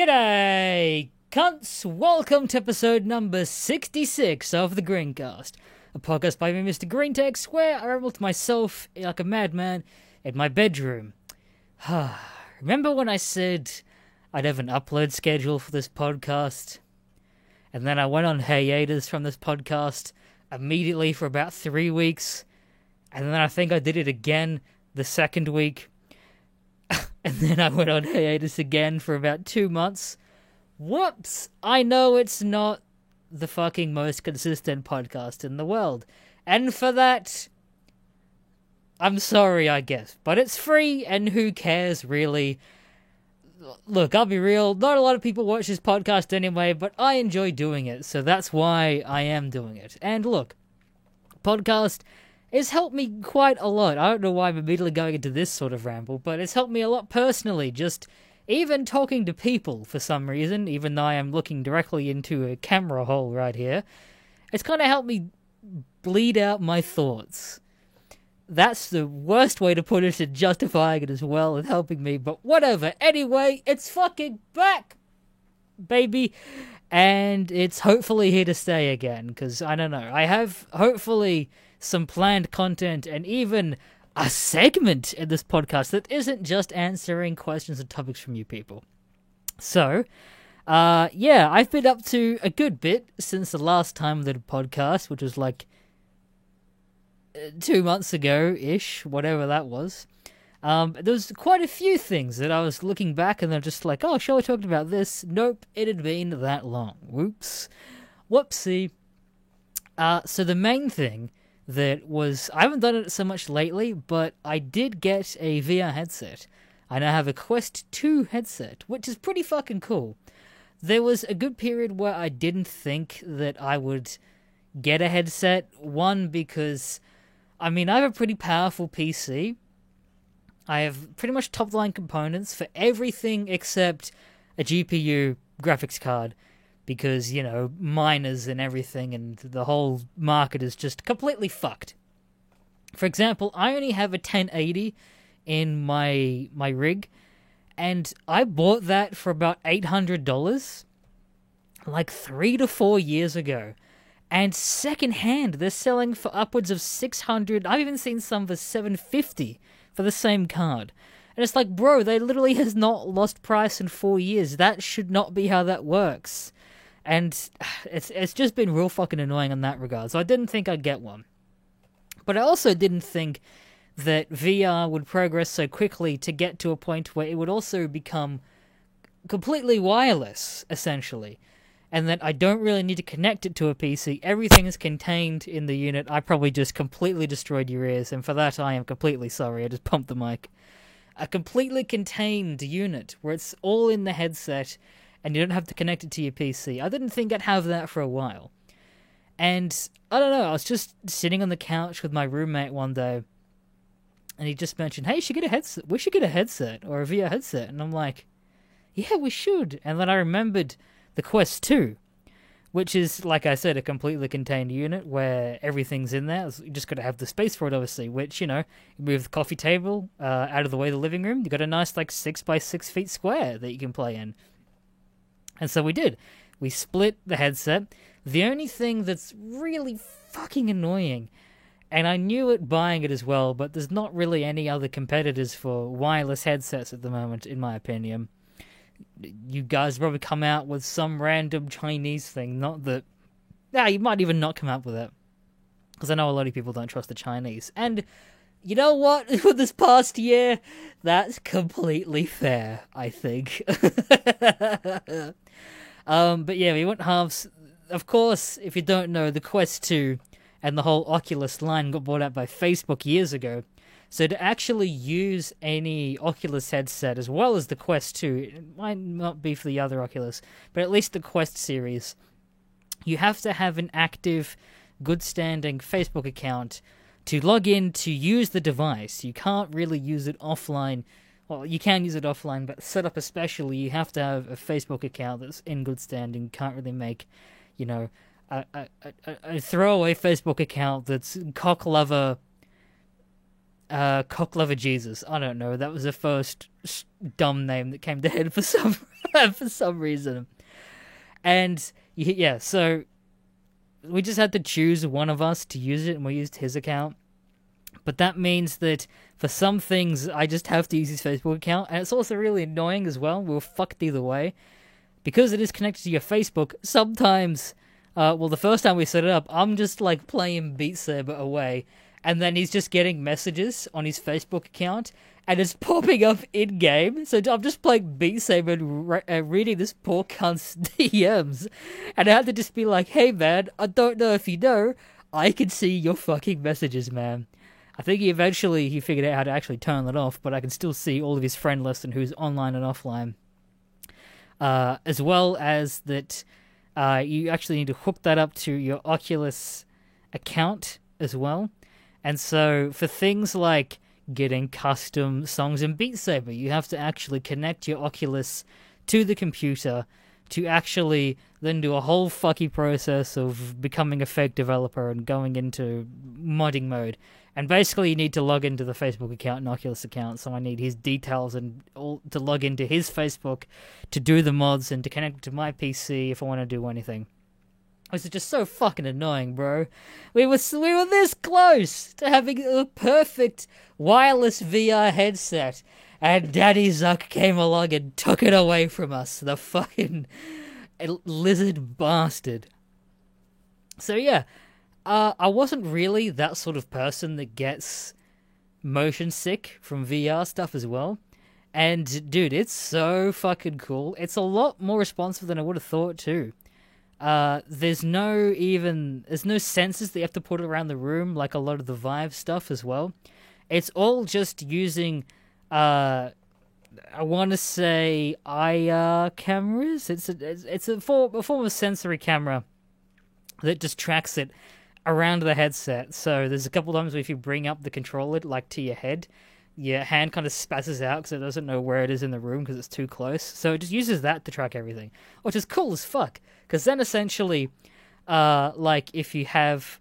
G'day, cunts! Welcome to episode number 66 of the Greencast, a podcast by me, Mr. Greentex, where I ramble to myself like a madman in my bedroom. Remember when I said I'd have an upload schedule for this podcast? And then I went on hiatus from this podcast immediately for about 3 weeks, and then I think I did it again the second week. And then I went on hiatus again for about 2 months. Whoops! I know it's not the fucking most consistent podcast in the world. And for that, I'm sorry, I guess. But it's free, and who cares, really? Look, I'll be real, not a lot of people watch this podcast anyway, but I enjoy doing it, so that's why I am doing it. And look, podcast... it's helped me quite a lot. I don't know why I'm immediately going into this sort of ramble, but it's helped me a lot personally, just even talking to people for some reason, even though I am looking directly into a camera hole right here. It's kind of helped me bleed out my thoughts. That's the worst way to put it, and justifying it as well and helping me, but whatever. Anyway, it's fucking back, baby. And it's hopefully here to stay again, because I don't know. I have, hopefully, some planned content and even a segment in this podcast that isn't just answering questions and topics from you people. So, yeah, I've been up to a good bit since the last time I did a podcast, which was like 2 months ago-ish, whatever that was. There was quite a few things that I was looking back and they're just like, oh, sure, we talked about this. Nope, it had been that long. Whoops. Whoopsie. So the main thing that was, I haven't done it so much lately, but I did get a VR headset. I now have a Quest 2 headset, which is pretty fucking cool. There was a good period where I didn't think that I would get a headset. One, because, I mean, I have a pretty powerful PC. I have pretty much top-line components for everything except a GPU graphics card. Because, you know, miners and everything, and the whole market is just completely fucked. For example, I only have a 1080 in my rig, and I bought that for about $800, like 3 to 4 years ago. And secondhand, they're selling for upwards of $600. I've even seen some for $750 for the same card. And it's like, bro, they literally has not lost price in 4 years. That should not be how that works. And it's just been real fucking annoying in that regard. So I didn't think I'd get one. But I also didn't think that VR would progress so quickly to get to a point where it would also become completely wireless, essentially. And that I don't really need to connect it to a PC. Everything is contained in the unit. I probably just completely destroyed your ears, and for that I am completely sorry. I just pumped the mic. A completely contained unit where it's all in the headset and you don't have to connect it to your PC. I didn't think I'd have that for a while. And, I don't know, I was just sitting on the couch with my roommate one day, and he just mentioned, hey, we should get a headset, or a VR headset. And I'm like, yeah, we should. And then I remembered the Quest 2, which is, like I said, a completely contained unit where everything's in there. You just got to have the space for it, obviously, which, you know, you move the coffee table out of the way of the living room, you got a nice, like, 6 by 6 feet square that you can play in. And so we did. We split the headset. The only thing that's really fucking annoying, and I knew it buying it as well, but there's not really any other competitors for wireless headsets at the moment, in my opinion. You guys probably come out with some random Chinese thing, not that... Nah, you might even not come out with it. Because I know a lot of people don't trust the Chinese. And you know what? For this past year, that's completely fair, I think. But yeah, we went halves. Of course, if you don't know, the Quest 2 and the whole Oculus line got bought out by Facebook years ago. So to actually use any Oculus headset as well as the Quest 2, it might not be for the other Oculus, but at least the Quest series, you have to have an active, good-standing Facebook account to log in to use the device. You can't really use it offline. Well, you can use it offline, but set up especially, you have to have a Facebook account that's in good standing. You can't really make, you know, a throwaway Facebook account that's cock lover Cock Lover Jesus. I don't know. That was the first dumb name that came to head for some for some reason. And yeah, so we just had to choose one of us to use it, and we used his account. But that means that for some things, I just have to use his Facebook account, and it's also really annoying as well. We're fucked either way. Because it is connected to your Facebook, sometimes, the first time we set it up, I'm just, like, playing Beat Saber away, and then he's just getting messages on his Facebook account, and it's popping up in-game, so I'm just playing Beat Saber and reading this poor cunt's DMs, and I had to just be like, hey, man, I don't know if you know, I can see your fucking messages, man. I think he figured out how to actually turn it off, but I can still see all of his friend list and who's online and offline. As well as that you actually need to hook that up to your Oculus account as well. And so for things like getting custom songs in Beat Saber, you have to actually connect your Oculus to the computer to actually then do a whole fucky process of becoming a fake developer and going into modding mode. And basically you need to log into the Facebook account and Oculus account, so I need his details and all to log into his Facebook to do the mods and to connect to my PC if I want to do anything. This is just so fucking annoying, bro. We were this close to having a perfect wireless VR headset, and Daddy Zuck came along and took it away from us. The fucking lizard bastard. So yeah, I wasn't really that sort of person that gets motion sick from VR stuff as well. And dude, it's so fucking cool. It's a lot more responsive than I would have thought too. There's no sensors that you have to put around the room like a lot of the Vive stuff as well. It's all just using, I want to say IR cameras. It's a form of sensory camera that just tracks it around the headset. So there's a couple times where if you bring up the controller like to your head, your hand kind of spazzes out because it doesn't know where it is in the room because it's too close. So it just uses that to track everything, which is cool as fuck. Because then essentially, like if you have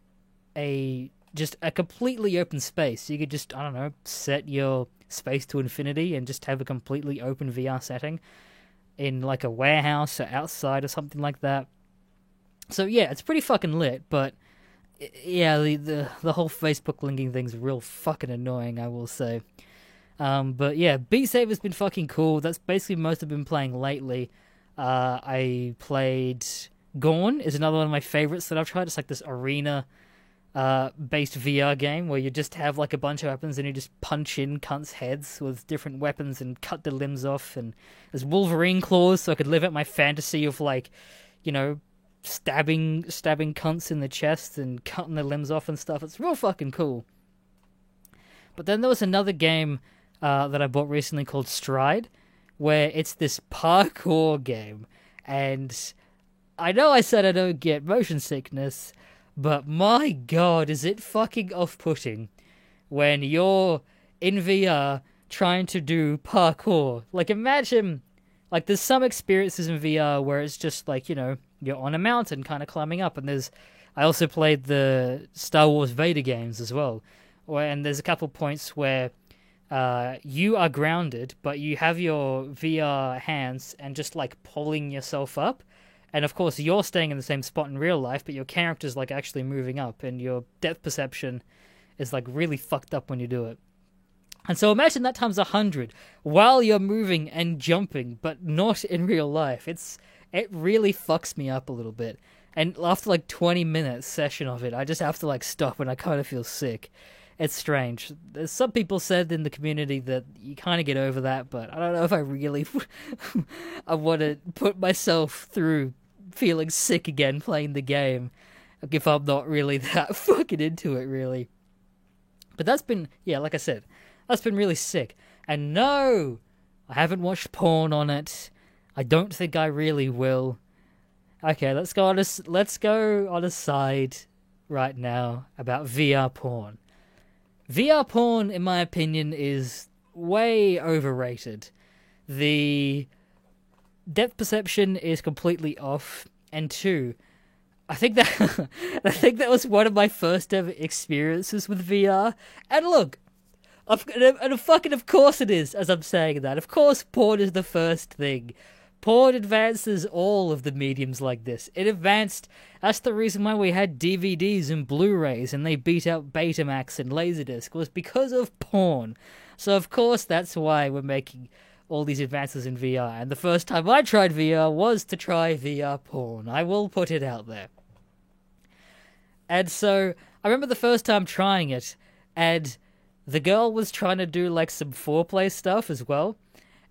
just a completely open space, you could just, I don't know, set your space to infinity and just have a completely open VR setting in like a warehouse or outside or something like that. So yeah, it's pretty fucking lit, but yeah, the whole Facebook linking thing's real fucking annoying, I will say. But yeah, Beat Saber's been fucking cool. That's basically most I've been playing lately. I played Gorn, is another one of my favorites that I've tried. It's like this arena based VR game where you just have like a bunch of weapons and you just punch in cunts' heads with different weapons and cut their limbs off. And there's Wolverine claws, so I could live out my fantasy of like, you know, stabbing cunts in the chest and cutting their limbs off and stuff. It's real fucking cool. But then there was another game that I bought recently called Stride, where it's this parkour game. And I know I said I don't get motion sickness, but my god, is it fucking off-putting when you're in VR trying to do parkour. Like, imagine, like, there's some experiences in VR where it's just like, you know, you're on a mountain kind of climbing up, and I also played the Star Wars Vader games as well, and there's a couple points where you are grounded, but you have your VR hands and just like pulling yourself up. And of course, you're staying in the same spot in real life, but your character's like actually moving up, and your depth perception is like really fucked up when you do it. And so imagine that times 100 while you're moving and jumping, but not in real life. It really fucks me up a little bit. And after like 20 minutes session of it, I just have to like stop, and I kind of feel sick. It's strange. Some people said in the community that you kind of get over that, but I don't know if I really I want to put myself through feeling sick again playing the game, like if I'm not really that fucking into it, really. But that's been, yeah, like I said, that's been really sick. And no, I haven't watched porn on it. I don't think I really will. Okay, let's go on a side right now about VR porn. VR porn, in my opinion, is way overrated. The depth perception is completely off, and two, I think that was one of my first ever experiences with VR. And look, Of course it is, as I'm saying that. Of course porn is the first thing. Porn advances all of the mediums like this. It advanced... That's the reason why we had DVDs and Blu-rays, and they beat out Betamax and Laserdisc, was because of porn. So of course that's why we're making all these advances in VR. And the first time I tried VR was to try VR porn. I will put it out there. And so, I remember the first time trying it, and the girl was trying to do, like, some foreplay stuff as well,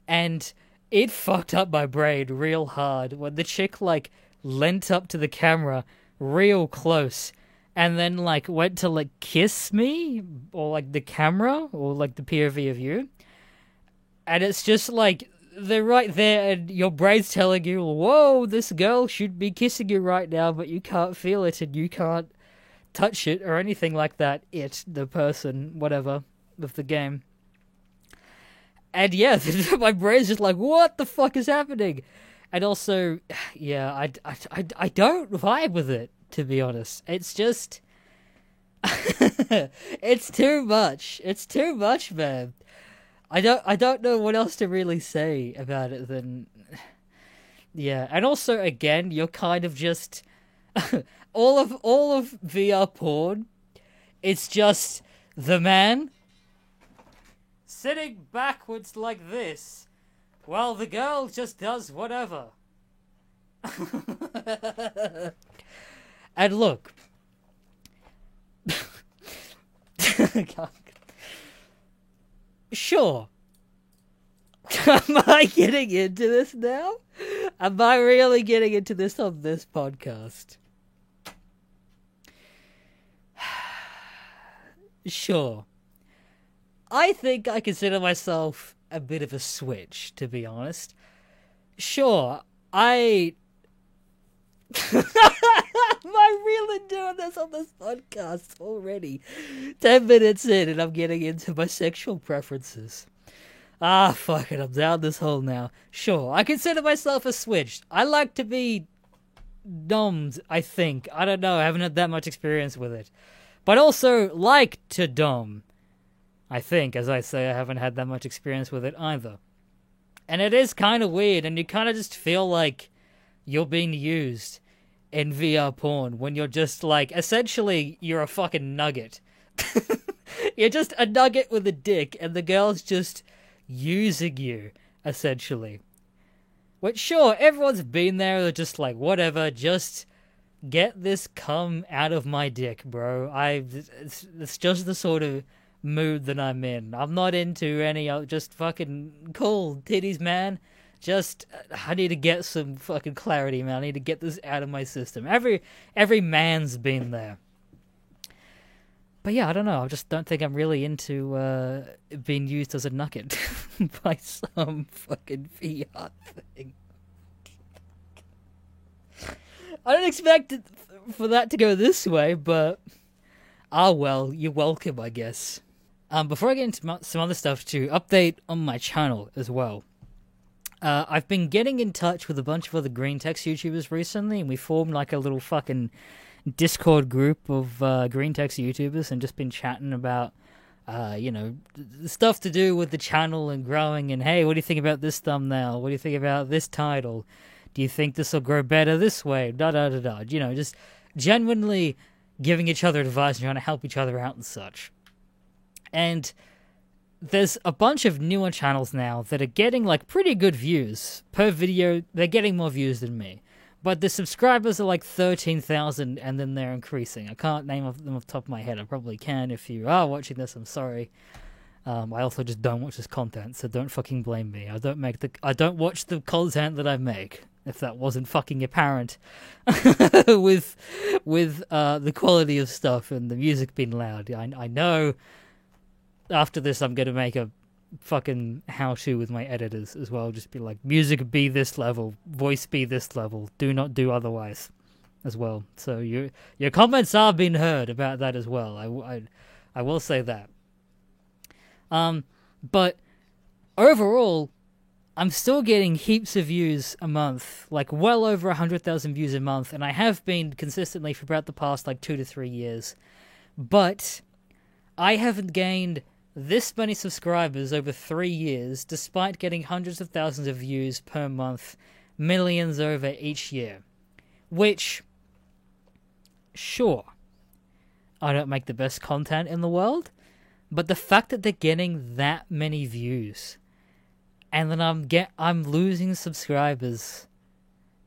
and it fucked up my brain real hard when the chick, like, leant up to the camera real close, and then, like, went to, like, kiss me, or, like, the camera, or, like, the POV of you, and it's just, like, they're right there, and your brain's telling you, whoa, this girl should be kissing you right now, but you can't feel it, and you can't touch it or anything like that. The person, whatever, of the game. And yeah, my brain's just like, what the fuck is happening? And also, yeah, I don't vibe with it, to be honest. It's just... it's too much. It's too much, man. I don't know what else to really say about it than... Yeah, and also, again, you're kind of just... all of VR porn, it's just the man sitting backwards like this while the girl just does whatever. And look, sure. Am I getting into this now? Am I really getting into this on this podcast? Sure. I think I consider myself a bit of a switch, to be honest. Sure, Am I really doing this on this podcast already? 10 minutes in and I'm getting into my sexual preferences. Ah, fuck it, I'm down this hole now. Sure, I consider myself a switch. I like to be domed, I think. I don't know, I haven't had that much experience with it. But also like to dom. I think, as I say, I haven't had that much experience with it either. And it is kind of weird, and you kind of just feel like you're being used in VR porn when you're just like, essentially, you're a fucking nugget. You're just a nugget with a dick, and the girl's just using you, essentially. Which, sure, everyone's been there, they're just like, whatever, just... get this cum out of my dick, bro. It's just the sort of mood that I'm in. I'm not into any just fucking cool titties, man. Just I need to get some fucking clarity, man. I need to get this out of my system. Every man's been there. But yeah, I don't know. I just don't think I'm really into being used as a nugget by some fucking VR thing. I don't expect it for that to go this way, but... ah, well, you're welcome, I guess. Before I get into some other stuff, to update on my channel as well. I've been getting in touch with a bunch of other green text YouTubers recently, and we formed like a little fucking Discord group of green text YouTubers, and just been chatting about, stuff to do with the channel and growing, and hey, what do you think about this thumbnail? What do you think about this title? Do you think this will grow better this way? Da-da-da-da. You know, just genuinely giving each other advice and trying to help each other out and such. And there's a bunch of newer channels now that are getting, like, pretty good views per video. They're getting more views than me. But the subscribers are, like, 13,000, and then they're increasing. I can't name them off the top of my head. I probably can. If you are watching this, I'm sorry. I also just don't watch this content, so don't fucking blame me. I don't watch the content that I make. If that wasn't fucking apparent, with the quality of stuff and the music being loud. I know after this I'm gonna make a fucking how-to with my editors as well. Just be like, music be this level, voice be this level, do not do otherwise as well. So your comments are being heard about that as well. I will say that. But overall, I'm still getting heaps of views a month, like well over 100,000 views a month, and I have been consistently for about the past like 2 to 3 years. But I haven't gained this many subscribers over 3 years, despite getting hundreds of thousands of views per month, millions over each year. Which, sure, I don't make the best content in the world, but the fact that they're getting that many views, and then I'm losing subscribers,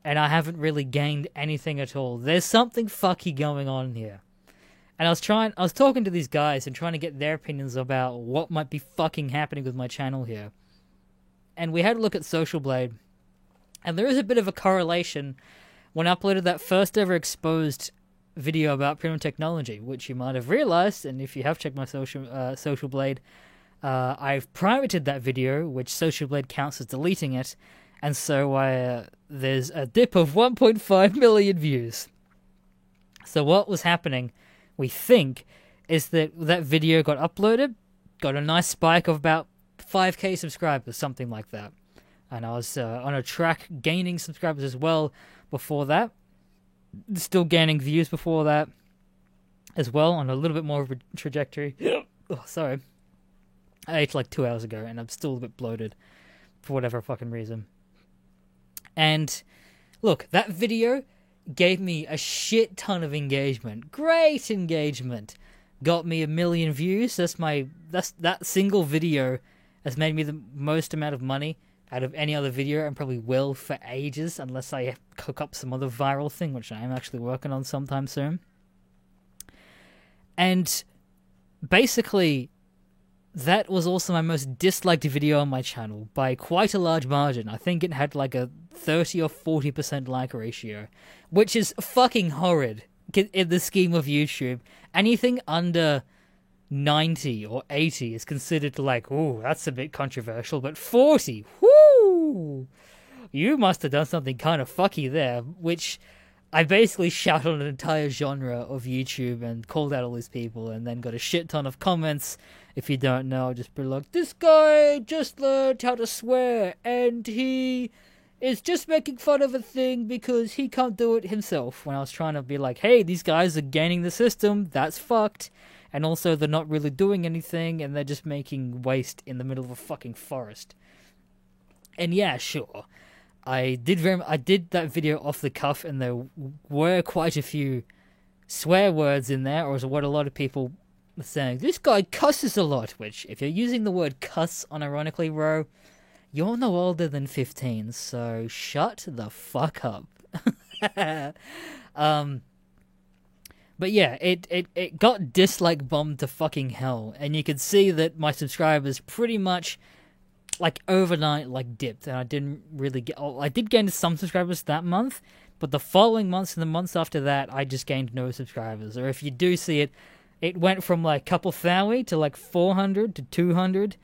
and I haven't really gained anything at all. There's something fucky going on here. And I was talking to these guys and trying to get their opinions about what might be fucking happening with my channel here. And we had a look at Social Blade, and there is a bit of a correlation when I uploaded that first ever exposed video about Premium Technology, which you might have realized, and if you have checked my Social Blade, I've privated that video, which Social Blade counts as deleting it, and so there's a dip of 1.5 million views. So what was happening, we think, is that video got uploaded, got a nice spike of about 5k subscribers, something like that. And I was on a track gaining subscribers as well before that. Still gaining views before that as well, on a little bit more of a trajectory. Oh, sorry. I ate like 2 hours ago and I'm still a bit bloated for whatever fucking reason. And look, that video gave me a shit ton of engagement. Great engagement. Got me 1 million views. That single video has made me the most amount of money out of any other video, and probably will for ages, unless I cook up some other viral thing, which I am actually working on sometime soon. And basically, that was also my most disliked video on my channel by quite a large margin. I think it had like a 30 or 40% like ratio, which is fucking horrid in the scheme of YouTube. Anything under 90 or 80 is considered like, ooh, that's a bit controversial, but 40, whoo! You must have done something kind of fucky there, which I basically shouted on an entire genre of YouTube and called out all these people, and then got a shit ton of comments. If you don't know, I'll just be like, this guy just learned how to swear, and he is just making fun of a thing because he can't do it himself. When I was trying to be like, hey, these guys are gaining the system, that's fucked. And also, they're not really doing anything, and they're just making waste in the middle of a fucking forest. And yeah, sure, I did that video off the cuff, and there were quite a few swear words in there, or what a lot of people were saying. This guy cusses a lot, which, if you're using the word cuss unironically, bro, you're no older than 15, so shut the fuck up. But yeah, it got dislike bombed to fucking hell, and you could see that my subscribers pretty much, like, overnight, like, dipped, and I didn't really get... I did gain some subscribers that month, but the following months and the months after that, I just gained no subscribers. Or if you do see it, it went from, like, couple thousand to, like, 400 to 200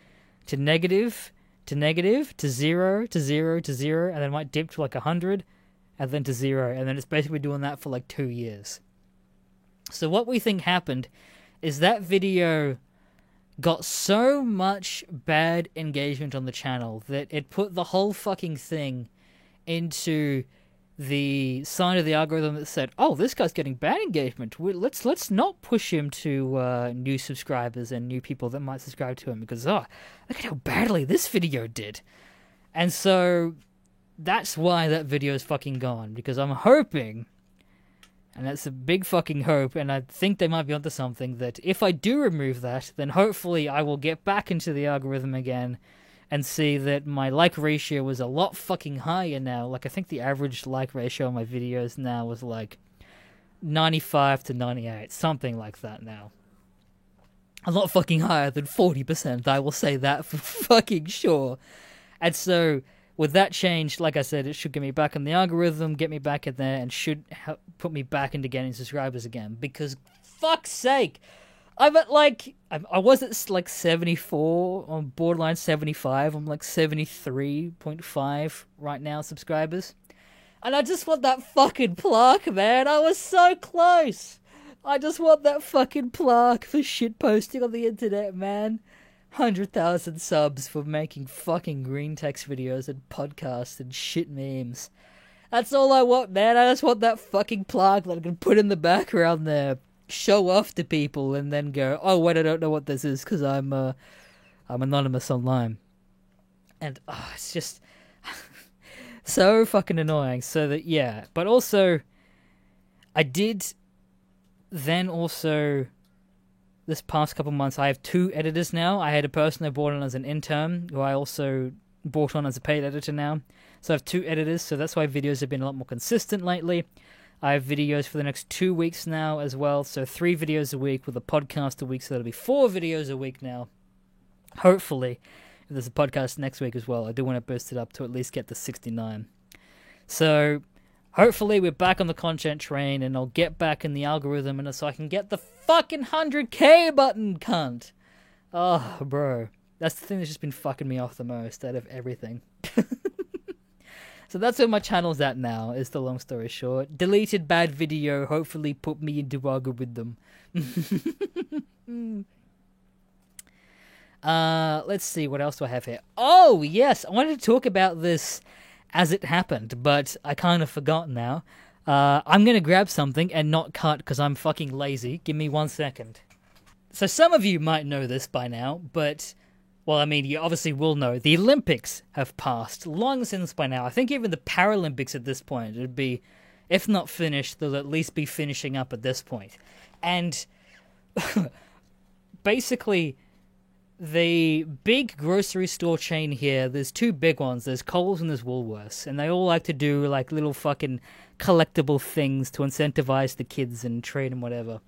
to negative to 0 to 0 to 0, and then it might dip to, like, 100, and then to 0, and then it's basically doing that for, like, 2 years. So what we think happened is that video got so much bad engagement on the channel that it put the whole fucking thing into the side of the algorithm that said, oh, this guy's getting bad engagement. Let's not push him to new subscribers and new people that might subscribe to him because, oh, look at how badly this video did. And so that's why that video is fucking gone, because I'm hoping... And that's a big fucking hope, and I think they might be onto something, that if I do remove that, then hopefully I will get back into the algorithm again and see that my like ratio was a lot fucking higher now. Like, I think the average like ratio on my videos now was like 95 to 98, something like that now. A lot fucking higher than 40%, I will say that for fucking sure. And so... with that change, like I said, it should get me back in the algorithm, get me back in there, and should help put me back into getting subscribers again. Because, fuck's sake, I'm at like... I was at like 74, on borderline 75. I'm like 73.5 right now subscribers. And I just want that fucking plaque, man. I was so close. I just want that fucking plaque for shitposting on the internet, man. 100,000 subs for making fucking green text videos and podcasts and shit memes. That's all I want, man. I just want that fucking plaque that I can put in the background there, show off to people, and then go, oh, wait, I don't know what this is because I'm I'm anonymous online. And it's just so fucking annoying. So that, yeah. But also, I did then also, this past couple months, I have 2 editors now. I had a person I brought on as an intern, who I also brought on as a paid editor now. So I have 2 editors, so that's why videos have been a lot more consistent lately. I have videos for the next 2 weeks now as well, so 3 videos a week with a podcast a week, so that'll be 4 videos a week now. Hopefully, if there's a podcast next week as well, I do want to boost it up to at least get to 69. So, hopefully we're back on the content train, and I'll get back in the algorithm, and so I can get the fucking 100k button, cunt! Oh, bro. That's the thing that's just been fucking me off the most out of everything. So that's where my channel's at now, is the long story short. Deleted bad video, hopefully put me into algorithm. Let's see, what else do I have here? Oh, yes, I wanted to talk about this as it happened, but I kind of forgot now. I'm going to grab something and not cut because I'm fucking lazy. Give me 1 second. So some of you might know this by now, but... well, I mean, you obviously will know. The Olympics have passed long since by now. I think even the Paralympics at this point would be, if not finished, they'll at least be finishing up at this point. And basically, the big grocery store chain here, there's 2 big ones. There's Coles and there's Woolworths. And they all like to do like little fucking collectible things to incentivize the kids and trade and whatever.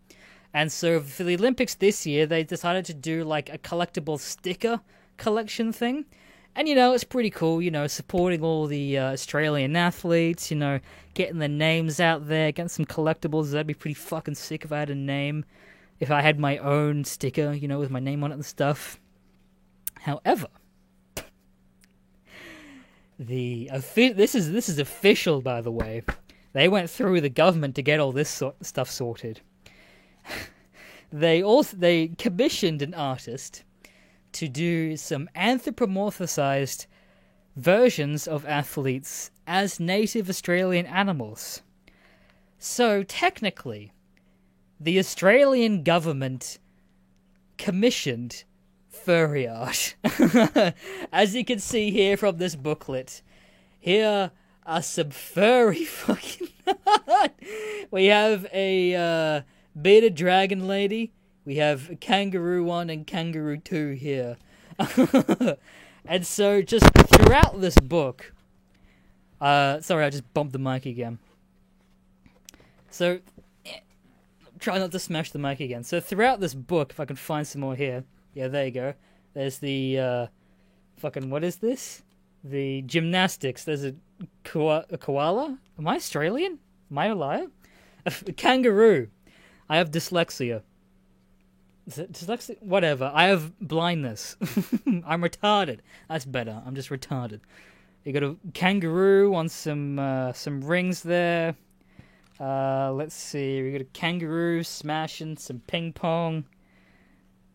And so for the Olympics this year, they decided to do like a collectible sticker collection thing. And, you know, it's pretty cool, you know, supporting all the Australian athletes, you know, getting their names out there, getting some collectibles. That'd be pretty fucking sick if I had a name. If I had my own sticker, you know, with my name on it and stuff. However, this is official, by the way. They went through the government to get all this stuff sorted. They commissioned an artist to do some anthropomorphized versions of athletes as native Australian animals. So technically, the Australian government commissioned furry art. As you can see here from this booklet, here are some furry fucking we have a bearded dragon lady. We have Kangaroo 1 and Kangaroo 2 here. And so just throughout this book... sorry, I just bumped the mic again. So, try not to smash the mic again. So throughout this book, if I can find some more here... yeah, there you go. There's the... fucking... what is this? The gymnastics. There's a koala? Am I Australian? Am I a liar? A kangaroo. I have dyslexia. Is it dyslexia? Whatever. I have blindness. I'm retarded. That's better. I'm just retarded. You got a kangaroo on some rings there. Let's see. We got a kangaroo smashing some ping pong.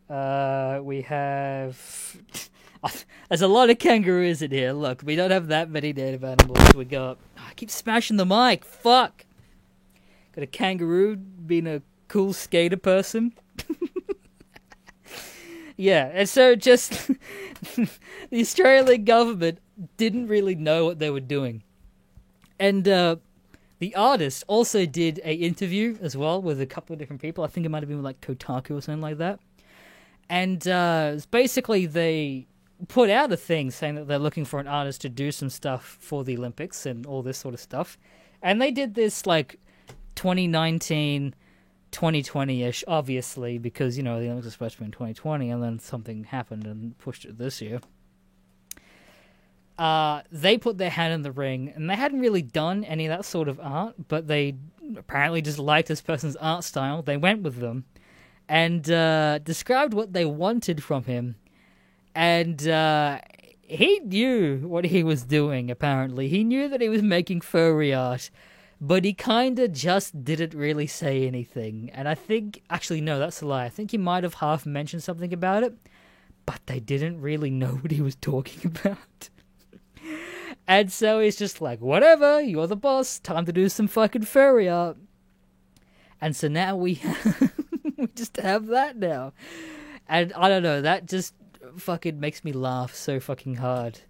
We have... there's a lot of kangaroos in here. Look, we don't have that many native animals. We got... I keep smashing the mic. Fuck. Got a kangaroo being a cool skater person. Yeah, and so just... the Australian government didn't really know what they were doing. And the artist also did an interview as well with a couple of different people. I think it might have been with like Kotaku or something like that. And basically they put out a thing saying that they're looking for an artist to do some stuff for the Olympics and all this sort of stuff. And they did this like 2019, 2020-ish, obviously, because, you know, the Olympics were supposed to be in 2020 and then something happened and pushed it this year. They put their hat in the ring, and they hadn't really done any of that sort of art, but they apparently just liked this person's art style. They went with them and described what they wanted from him. And he knew what he was doing, apparently. He knew that he was making furry art, but he kind of just didn't really say anything. And I think... actually, no, that's a lie. I think he might have half mentioned something about it, but they didn't really know what he was talking about. And so he's just like, whatever, you're the boss, time to do some fucking furry art. And so now we just have that now. And I don't know, that just fucking makes me laugh so fucking hard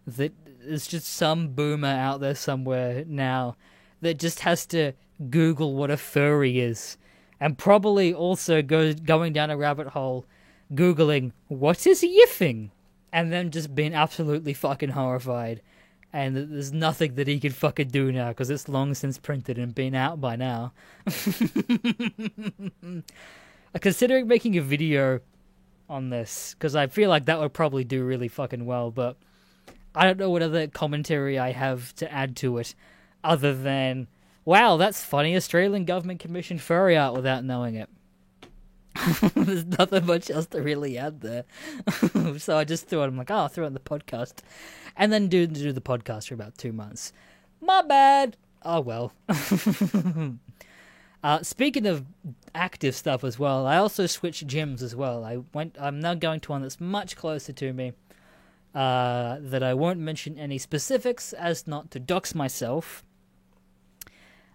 that there's just some boomer out there somewhere now that just has to Google what a furry is, and probably also going down a rabbit hole Googling what is yiffing, and then just being absolutely fucking horrified. And there's nothing that he can fucking do now because it's long since printed and been out by now. Considering making a video on this, because I feel like that would probably do really fucking well, but I don't know what other commentary I have to add to it other than, wow, that's funny, Australian government commissioned furry art, without knowing it. There's nothing much else to really add there. So I just threw it. I'm like, oh, I'll throw it in the podcast. And then do the podcast for about 2 months. My bad. Oh, well. Speaking of active stuff as well, I also switched gyms as well. I'm now going to one that's much closer to me. That I won't mention any specifics as not to dox myself.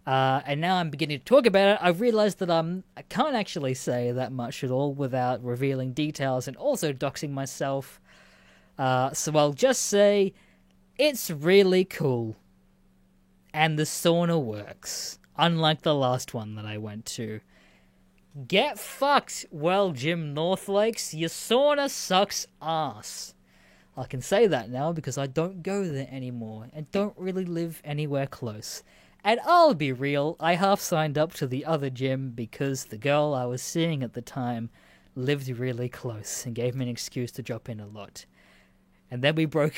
And now I'm beginning to talk about it. I've realized that I can't actually say that much at all without revealing details and also doxing myself. So I'll just say it's really cool. And the sauna works. Unlike the last one that I went to. Get fucked, well, Jim Northlakes. Your sauna sucks ass. I can say that now because I don't go there anymore and don't really live anywhere close. And I'll be real, I half signed up to the other gym because the girl I was seeing at the time lived really close and gave me an excuse to drop in a lot. And then we broke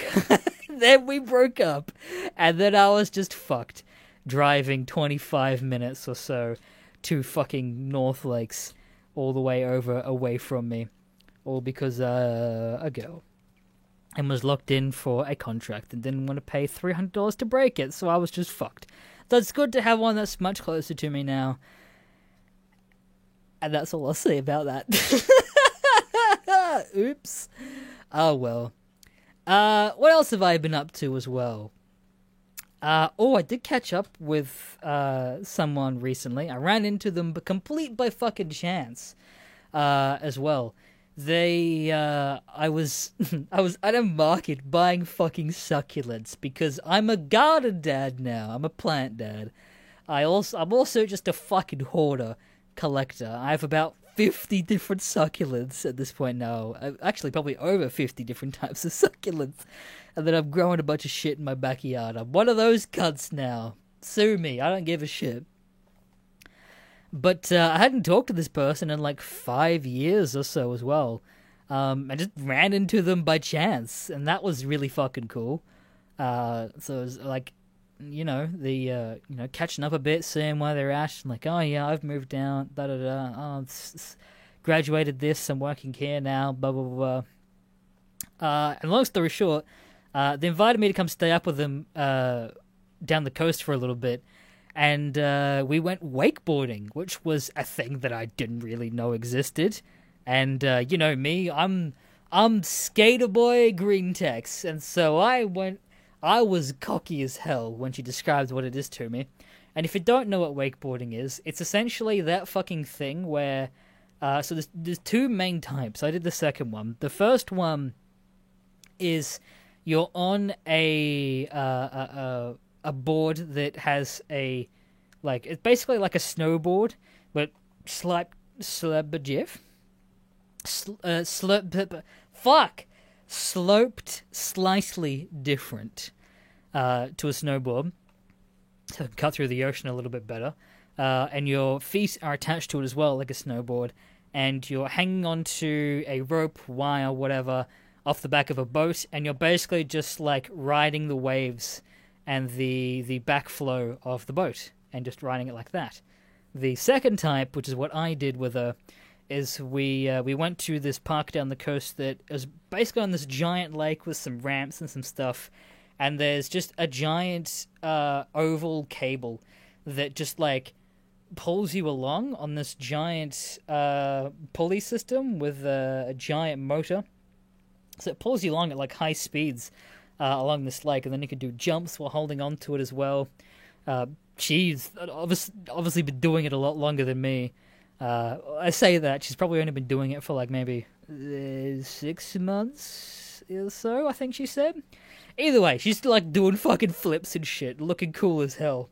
up. And then I was just fucked, driving 25 minutes or so to fucking North Lakes all the way away from me. All because a girl. And was locked in for a contract and didn't want to pay $300 to break it, so I was just fucked. So it's good to have one that's much closer to me now. And that's all I'll say about that. Oops. Oh, well. What else have I been up to as well? I did catch up with someone recently. I ran into them, but complete by fucking chance as well. I was at a market buying fucking succulents because I'm a garden dad now. I'm a plant dad. I'm also just a fucking hoarder collector. I have about 50 different succulents at this point now. Actually, probably over 50 different types of succulents. And then I'm growing a bunch of shit in my backyard. I'm one of those cunts now. Sue me. I don't give a shit. But I hadn't talked to this person in like 5 years or so as well. I just ran into them by chance, and that was really fucking cool. So it was like, catching up a bit, seeing where they're at. And like, oh yeah, I've moved down, graduated this, I'm working here now, blah, blah, blah. And long story short, they invited me to come stay up with them down the coast for a little bit. And we went wakeboarding, which was a thing that I didn't really know existed. And you know me, I'm skater boy green tex, and so I was cocky as hell when she described what it is to me. And if you don't know what wakeboarding is, it's essentially that fucking thing where so there's two main types. I did the second one. The first one is you're on a board that has it's basically like a snowboard, but sloped slightly different to a snowboard, so cut through the ocean a little bit better. And your feet are attached to it as well, like a snowboard, and you're hanging onto a rope, wire, whatever, off the back of a boat, and you're basically just like riding the waves and the backflow of the boat, and just riding it like that. The second type, which is what I did with her, is we went to this park down the coast that is basically on this giant lake with some ramps and some stuff, and there's just a giant oval cable that just like pulls you along on this giant pulley system with a giant motor. So it pulls you along at like high speeds along this lake, and then you can do jumps while holding on to it as well. She's obviously been doing it a lot longer than me. I say that she's probably only been doing it for like maybe 6 months or so, I think she said. Either way, she's like doing fucking flips and shit, looking cool as hell.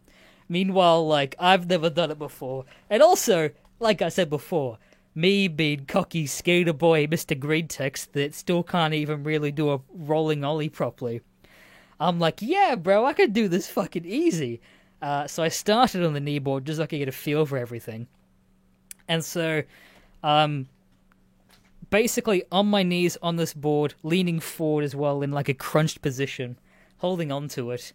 Meanwhile, like, I've never done it before. And also, like I said before, me being cocky skater boy Mr. Green Text that still can't even really do a rolling ollie properly. I'm like, yeah, bro, I could do this fucking easy. So I started on the kneeboard just so I could get a feel for everything. And so, basically on my knees on this board, leaning forward as well in like a crunched position, holding onto it,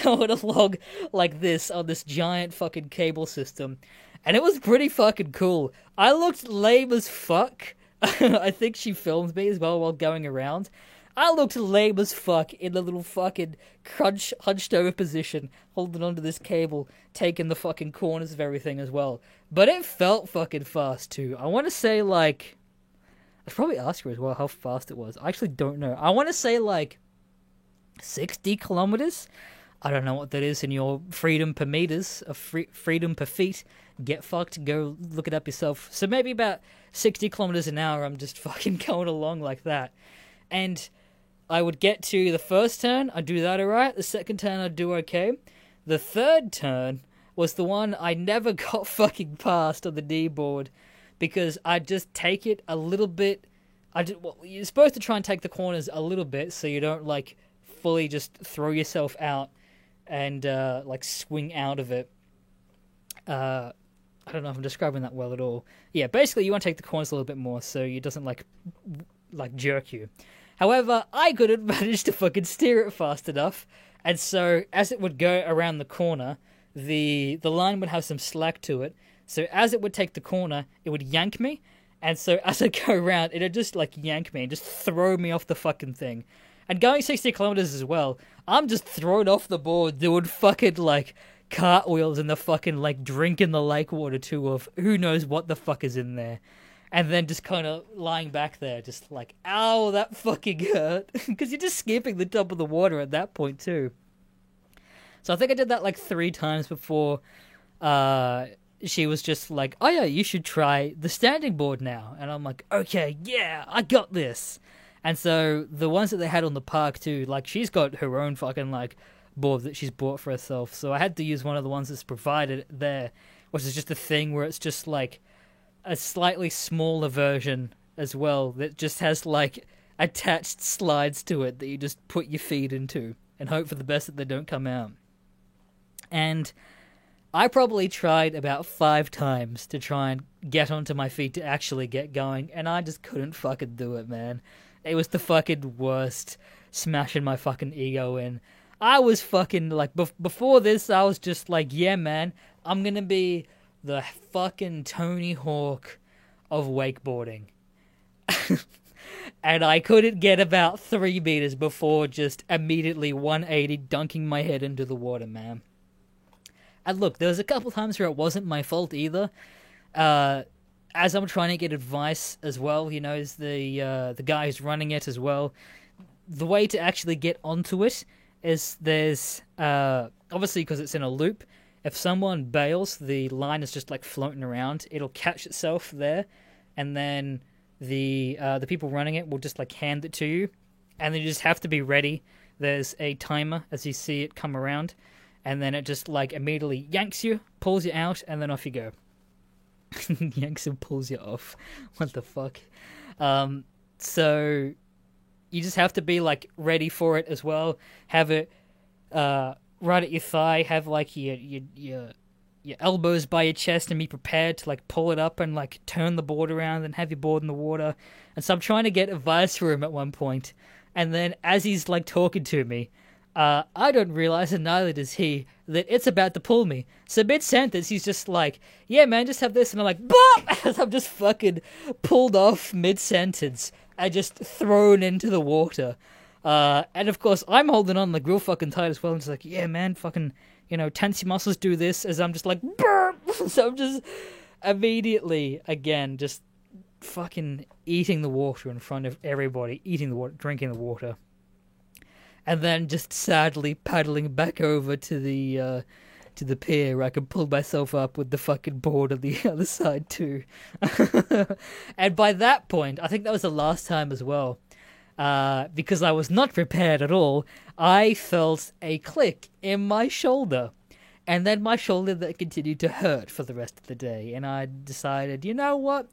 going along like this on this giant fucking cable system. And it was pretty fucking cool. I looked lame as fuck. I think she filmed me as well while going around. I looked lame as fuck in the little fucking hunched over position, holding onto this cable, taking the fucking corners of everything as well. But it felt fucking fast too. I want to say like... I'd probably ask her as well how fast it was. I actually don't know. I want to say like 60 kilometers. I don't know what that is in your freedom per meters, freedom per feet. Get fucked, go look it up yourself. So maybe about 60 kilometers an hour, I'm just fucking going along like that. And I would get to the first turn, I'd do that alright. The second turn, I'd do okay. The third turn was the one I never got fucking past on the kneeboard because I'd just take it a little bit. You're supposed to try and take the corners a little bit so you don't like fully just throw yourself out and like swing out of it. I don't know if I'm describing that well at all. Yeah, basically you want to take the corners a little bit more so it doesn't like jerk you. However, I couldn't manage to fucking steer it fast enough, and so as it would go around the corner, the line would have some slack to it. So as it would take the corner, it would yank me, and so as I go around, it'd just like yank me and just throw me off the fucking thing. And going 60 kilometers as well, I'm just thrown off the board doing fucking like cartwheels in the fucking like drinking the lake water too of who knows what the fuck is in there. And then just kind of lying back there, just like, ow, that fucking hurt. Because you're just skipping the top of the water at that point, too. So I think I did that like 3 times before she was just like, oh yeah, you should try the standing board now. And I'm like, okay, yeah, I got this. And so the ones that they had on the park, too, like, she's got her own fucking, like, board that she's bought for herself. So I had to use one of the ones that's provided there, which is just a thing where it's just like a slightly smaller version as well that just has like attached slides to it that you just put your feet into and hope for the best that they don't come out. And I probably tried about 5 times to try and get onto my feet to actually get going, and I just couldn't fucking do it, man. It was the fucking worst, smashing my fucking ego in. I was fucking like, before this, I was just like, yeah, man, I'm gonna be the fucking Tony Hawk of wakeboarding. And I couldn't get about 3 meters before just immediately 180 dunking my head into the water, man. And look, there was a couple times where it wasn't my fault either. As I'm trying to get advice as well, you know, as the guy who's running it as well, the way to actually get onto it is there's, obviously because it's in a loop, if someone bails, the line is just like floating around. It'll catch itself there, and then the people running it will just like hand it to you, and then you just have to be ready. There's a timer as you see it come around, and then it just like immediately yanks you, pulls you out, and then off you go. Yanks and pulls you off. What the fuck? So you just have to be like ready for it as well. Have it right at your thigh. Have like your elbows by your chest and be prepared to like pull it up and like turn the board around and have your board in the water. And so I'm trying to get advice from him at one point, and then as he's like talking to me, I don't realize, and neither does he, that it's about to pull me. So mid-sentence, he's just like, yeah, man, just have this. And I'm like, bop! As I'm just fucking pulled off mid-sentence and just thrown into the water. And of course, I'm holding on like real fucking tight as well. And just like, yeah, man, fucking, you know, tense your muscles, do this. As I'm just like, burp! So I'm just immediately, again, just fucking eating the water in front of everybody. Eating the water, drinking the water. And then just sadly paddling back over to to the pier where I could pull myself up with the fucking board on the other side too. And by that point, I think that was the last time as well, because I was not prepared at all, I felt a click in my shoulder. And then my shoulder that continued to hurt for the rest of the day. And I decided, you know what?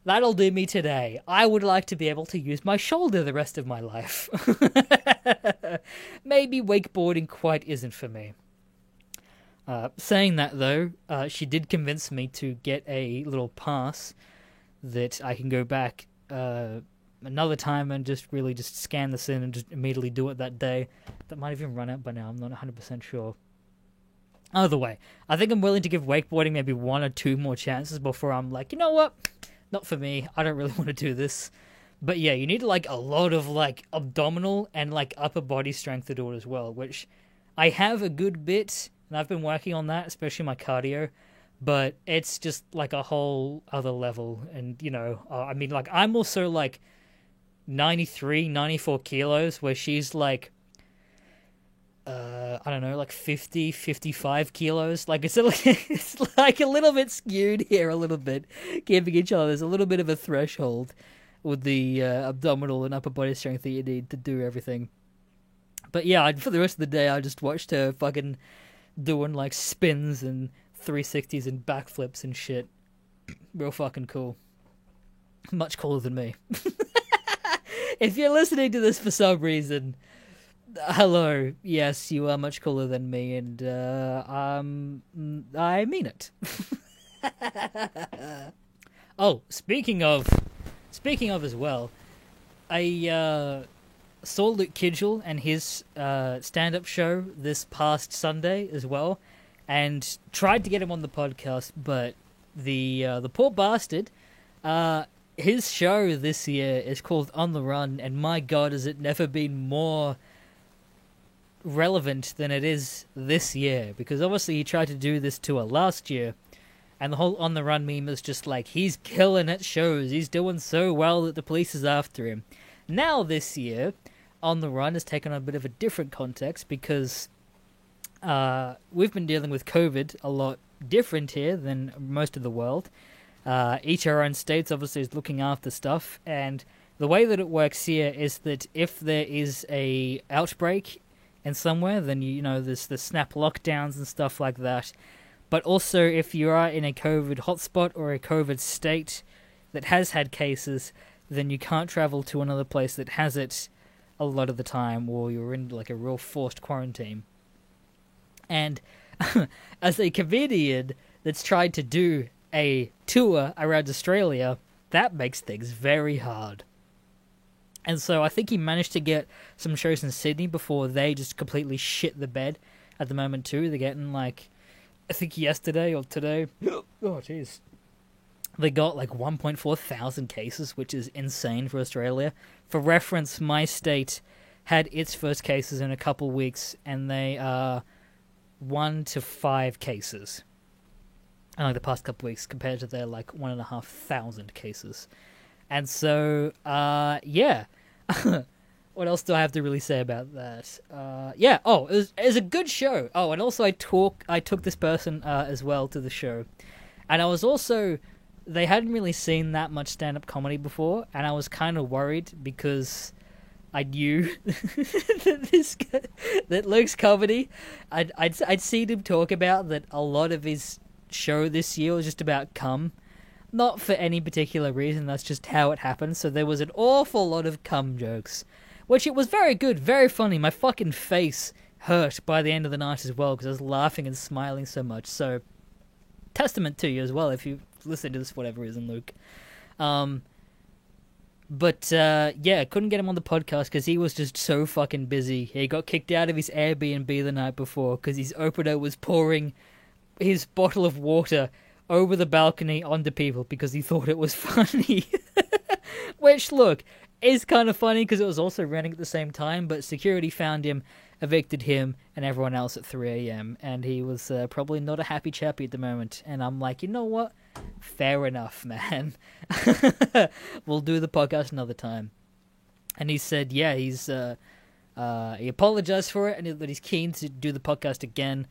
That'll do me today. I would like to be able to use my shoulder the rest of my life. Maybe wakeboarding quite isn't for me. Saying that, though, she did convince me to get a little pass that I can go back another time and just scan this in and just immediately do it that day. That might even run out by now, I'm not 100% sure. Either way, I think I'm willing to give wakeboarding maybe 1 or 2 more chances before I'm like, you know what? Not for me. I don't really want to do this. But yeah, you need like a lot of like abdominal and like upper body strength to do it as well, which I have a good bit, and I've been working on that, especially my cardio, but it's just like a whole other level. And, you know, I mean, like, I'm also like 93, 94 kilos, where she's like, I don't know, like 50, 55 kilos. Like, it's like a little bit skewed here, a little bit, giving each other. There's a little bit of a threshold with the abdominal and upper body strength that you need to do everything. But yeah, for the rest of the day, I just watched her fucking doing like spins and 360s and backflips and shit. Real fucking cool. Much cooler than me. If you're listening to this for some reason, hello. Yes, you are much cooler than me, and I mean it. Oh, speaking of as well, I saw Luke Kidgel and his stand-up show this past Sunday as well, and tried to get him on the podcast, but the poor bastard, his show this year is called On the Run, and my god, has it never been more relevant than it is this year, because obviously he tried to do this tour last year, and the whole On the Run meme is just like, he's killing at shows, he's doing so well that the police is after him. Now this year, On the Run has taken on a bit of a different context, because we've been dealing with COVID a lot different here than most of the world. Each our own states obviously is looking after stuff, and the way that it works here is that if there is a outbreak in somewhere, then you know there's the snap lockdowns and stuff like that. But also, if you are in a COVID hotspot or a COVID state that has had cases, then you can't travel to another place that has it a lot of the time, or you're in like a real forced quarantine. And as a comedian that's tried to do a tour around Australia, that makes things very hard. And so I think he managed to get some shows in Sydney before they just completely shit the bed at the moment too. They're getting like, I think yesterday or today, oh jeez, they got like 1.4 thousand cases, which is insane for Australia. For reference, my state had its first cases in a couple weeks, and they are 1 to 5 cases in like the past couple weeks, compared to their like 1,500 cases. And so, yeah. What else do I have to really say about that? Yeah. Oh, it was a good show. Oh, and also I took this person as well to the show, and I was also, they hadn't really seen that much stand-up comedy before, and I was kind of worried because I knew that Luke's comedy, I'd seen him talk about that a lot of his show this year was just about cum. Not for any particular reason, that's just how it happened. So there was an awful lot of cum jokes, which it was very good, very funny. My fucking face hurt by the end of the night as well, because I was laughing and smiling so much. So, testament to you as well, if you listen to this for whatever reason, Luke. But yeah, couldn't get him on the podcast because he was just so fucking busy. He got kicked out of his Airbnb the night before because his opener was pouring his bottle of water over the balcony onto people because he thought it was funny. Which, look, is kind of funny because it was also running at the same time, but security found him, evicted him, and everyone else at 3 a.m, and he was probably not a happy chappy at the moment. And I'm like, you know what? Fair enough, man. We'll do the podcast another time. And he said, yeah, he's He apologized for it, and that he's keen to do the podcast again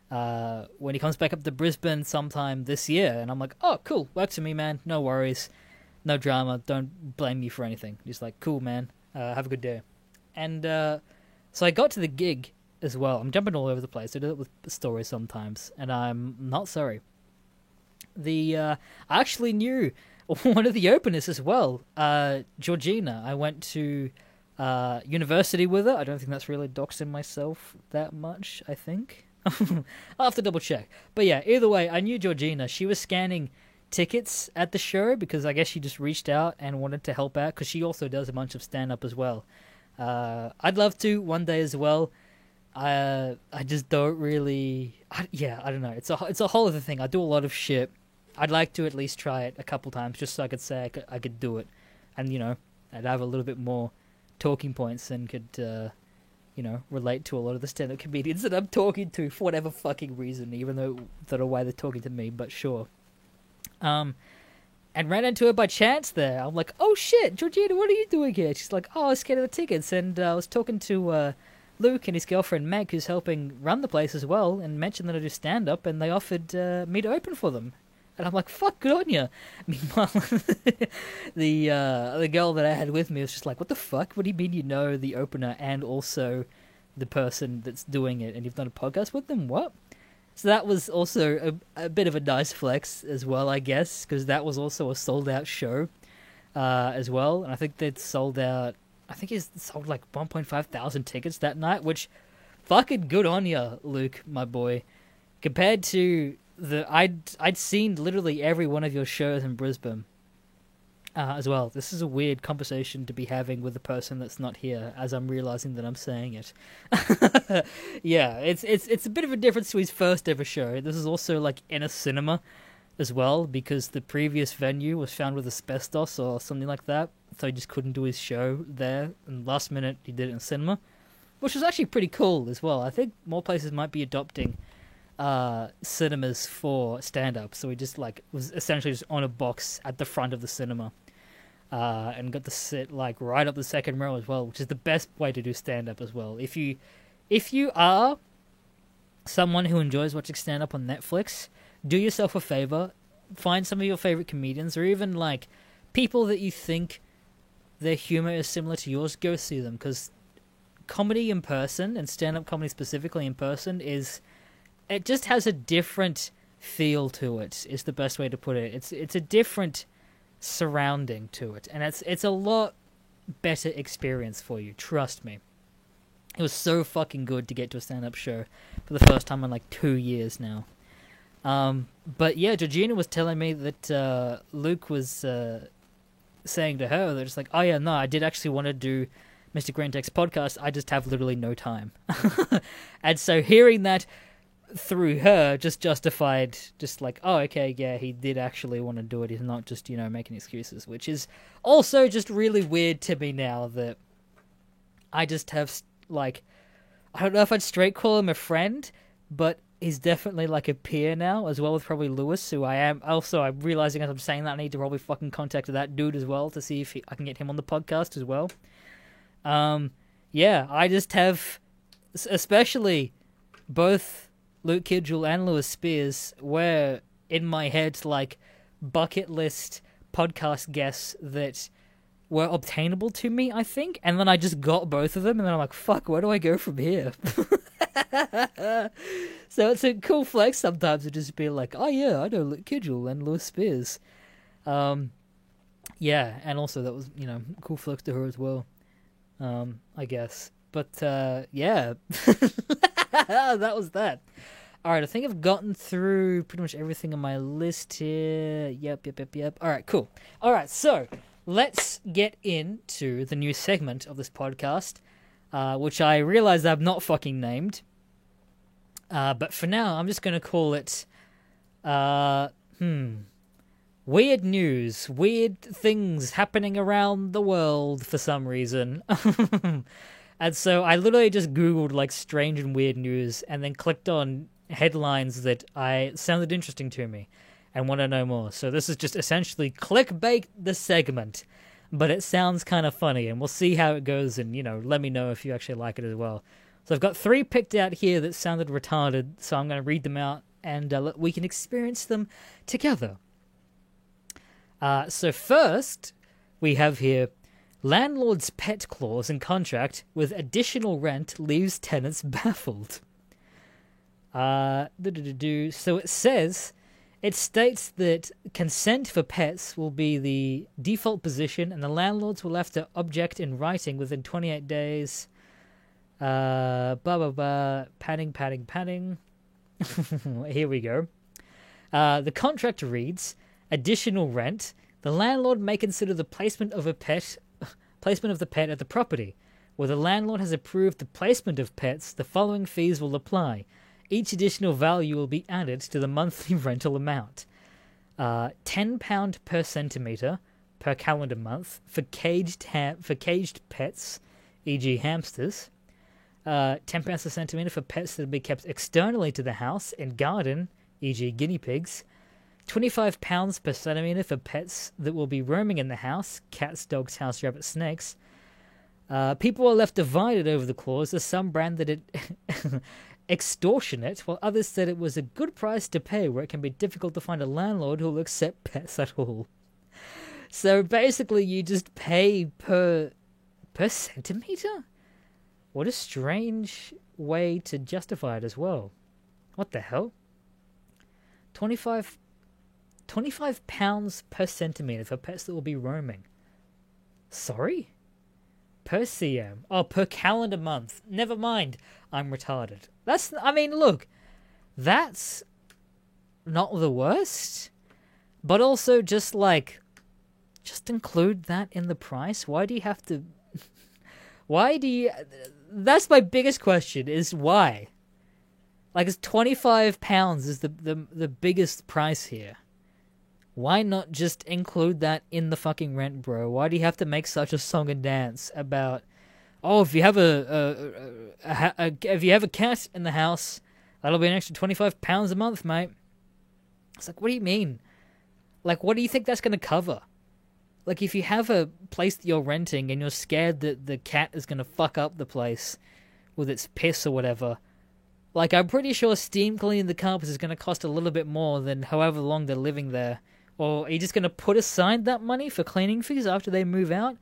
when he comes back up to Brisbane sometime this year. And I'm like, oh, cool, works for me, man. No worries, no drama. Don't blame me for anything. He's like, cool, man. Have a good day. And so I got to the gig as well. I'm jumping all over the place. I do it with stories sometimes, and I'm not sorry. I actually knew one of the openers as well, Georgina. I went to university with her. I don't think that's really doxing myself that much, I think. I'll have to double check. But yeah, either way, I knew Georgina. She was scanning tickets at the show because I guess she just reached out and wanted to help out because she also does a bunch of stand-up as well. I'd love to one day as well. I just don't really... I don't know. It's a whole other thing. I do a lot of shit. I'd like to at least try it a couple times just so I could say I could do it. And, you know, I'd have a little bit more talking points and could, you know, relate to a lot of the stand-up comedians that I'm talking to for whatever fucking reason, even though I don't know why they're talking to me, but sure. And ran into her by chance there. I'm like, oh shit, Georgina, what are you doing here? She's like, oh, I was scanning the tickets, and I was talking to Luke and his girlfriend Meg, who's helping run the place as well, and mentioned that I do stand-up, and they offered me to open for them. And I'm like, fuck, good on you. Meanwhile, the girl that I had with me was just like, what the fuck? What do you mean you know the opener and also the person that's doing it, and you've done a podcast with them? What? So that was also a bit of a nice flex as well, I guess, because that was also a sold-out show as well. And I think they'd sold out... I think he's sold like 1,500 tickets that night, which fucking good on you, Luke, my boy. Compared to I'd seen literally every one of your shows in Brisbane as well. This is a weird conversation to be having with a person that's not here, as I'm realizing that I'm saying it. Yeah, it's a bit of a difference to his first ever show. This is also like in a cinema as well, because the previous venue was found with asbestos or something like that, so he just couldn't do his show there, and last minute he did it in cinema, which was actually pretty cool as well. I think more places might be adopting cinemas for stand-up, so he just like was essentially just on a box at the front of the cinema, and got to sit like right up the second row as well, which is the best way to do stand-up as well. If you are someone who enjoys watching stand-up on Netflix, do yourself a favor, find some of your favorite comedians, or even like people that you think their humor is similar to yours, go see them, because comedy in person, and stand-up comedy specifically in person, it just has a different feel to it, is the best way to put it. It's a different surrounding to it, and it's a lot better experience for you, trust me. It was so fucking good to get to a stand-up show for the first time in like 2 years now. But yeah, Georgina was telling me that Luke was saying to her that it's like, oh yeah, no, I did actually want to do Mr. Grantech's podcast, I just have literally no time. And so hearing that through her just justified, just like, oh, okay, yeah, he did actually want to do it. He's not just, making excuses, which is also just really weird to me now that I just have, like, I don't know if I'd straight call him a friend, but he's definitely like a peer now, as well as probably Lewis, who I am. Also, I'm realizing as I'm saying that I need to probably fucking contact that dude as well to see if I can get him on the podcast as well. Yeah, I just have, especially both Luke Kidgel and Lewis Spears were in my head like bucket list podcast guests that were obtainable to me, I think, and then I just got both of them, and then I'm like, fuck, where do I go from here? So it's a cool flex sometimes to just be like, oh yeah, I know Luke Kidgel and Lewis Spears. Yeah, and also that was, cool flex to her as well, I guess. But, yeah, that was that. Alright, I think I've gotten through pretty much everything on my list here. Yep. Alright, cool. Alright, so let's get into the new segment of this podcast, which I realize I've not fucking named. But for now, I'm just going to call it, weird news, weird things happening around the world for some reason. And so I literally just Googled, like, strange and weird news, and then clicked on headlines that sounded interesting to me and want to know more. So this is just essentially clickbait the segment. but it sounds kind of funny, and we'll see how it goes, and, let me know if you actually like it as well. So I've got 3 picked out here that sounded retarded, so I'm going to read them out, and we can experience them together. So first, we have here, landlord's pet clause in contract with additional rent leaves tenants baffled. So it says, it states that consent for pets will be the default position, and the landlords will have to object in writing within 28 days. Padding. Here we go. The contract reads, additional rent. The landlord may consider the placement of the pet at the property. Where the landlord has approved the placement of pets, the following fees will apply. Each additional value will be added to the monthly rental amount. £10 per centimetre per calendar month for caged pets, e.g. hamsters. £10 per centimetre for pets that will be kept externally to the house in garden, e.g. guinea pigs. £25 per centimetre for pets that will be roaming in the house, cats, dogs, house rabbits, snakes. People are left divided over the clause, as some branded it extortionate, while others said it was a good price to pay, where it can be difficult to find a landlord who will accept pets at all. So basically you just pay per centimetre? What a strange way to justify it as well. What the hell? £25 per centimetre for pets that will be roaming. Sorry? Per CM. Oh, per calendar month. Never mind. I'm retarded. Look. That's not the worst. But also just include that in the price. Why do you have to... That's my biggest question, is why? It's £25 is the biggest price here. Why not just include that in the fucking rent, bro? Why do you have to make such a song and dance about, if you have if you have a cat in the house, that'll be an extra £25 a month, mate. It's what do you mean? What do you think that's going to cover? If you have a place that you're renting and you're scared that the cat is going to fuck up the place with its piss or whatever, I'm pretty sure steam cleaning the carpets is going to cost a little bit more than however long they're living there. Or are you just going to put aside that money for cleaning fees after they move out?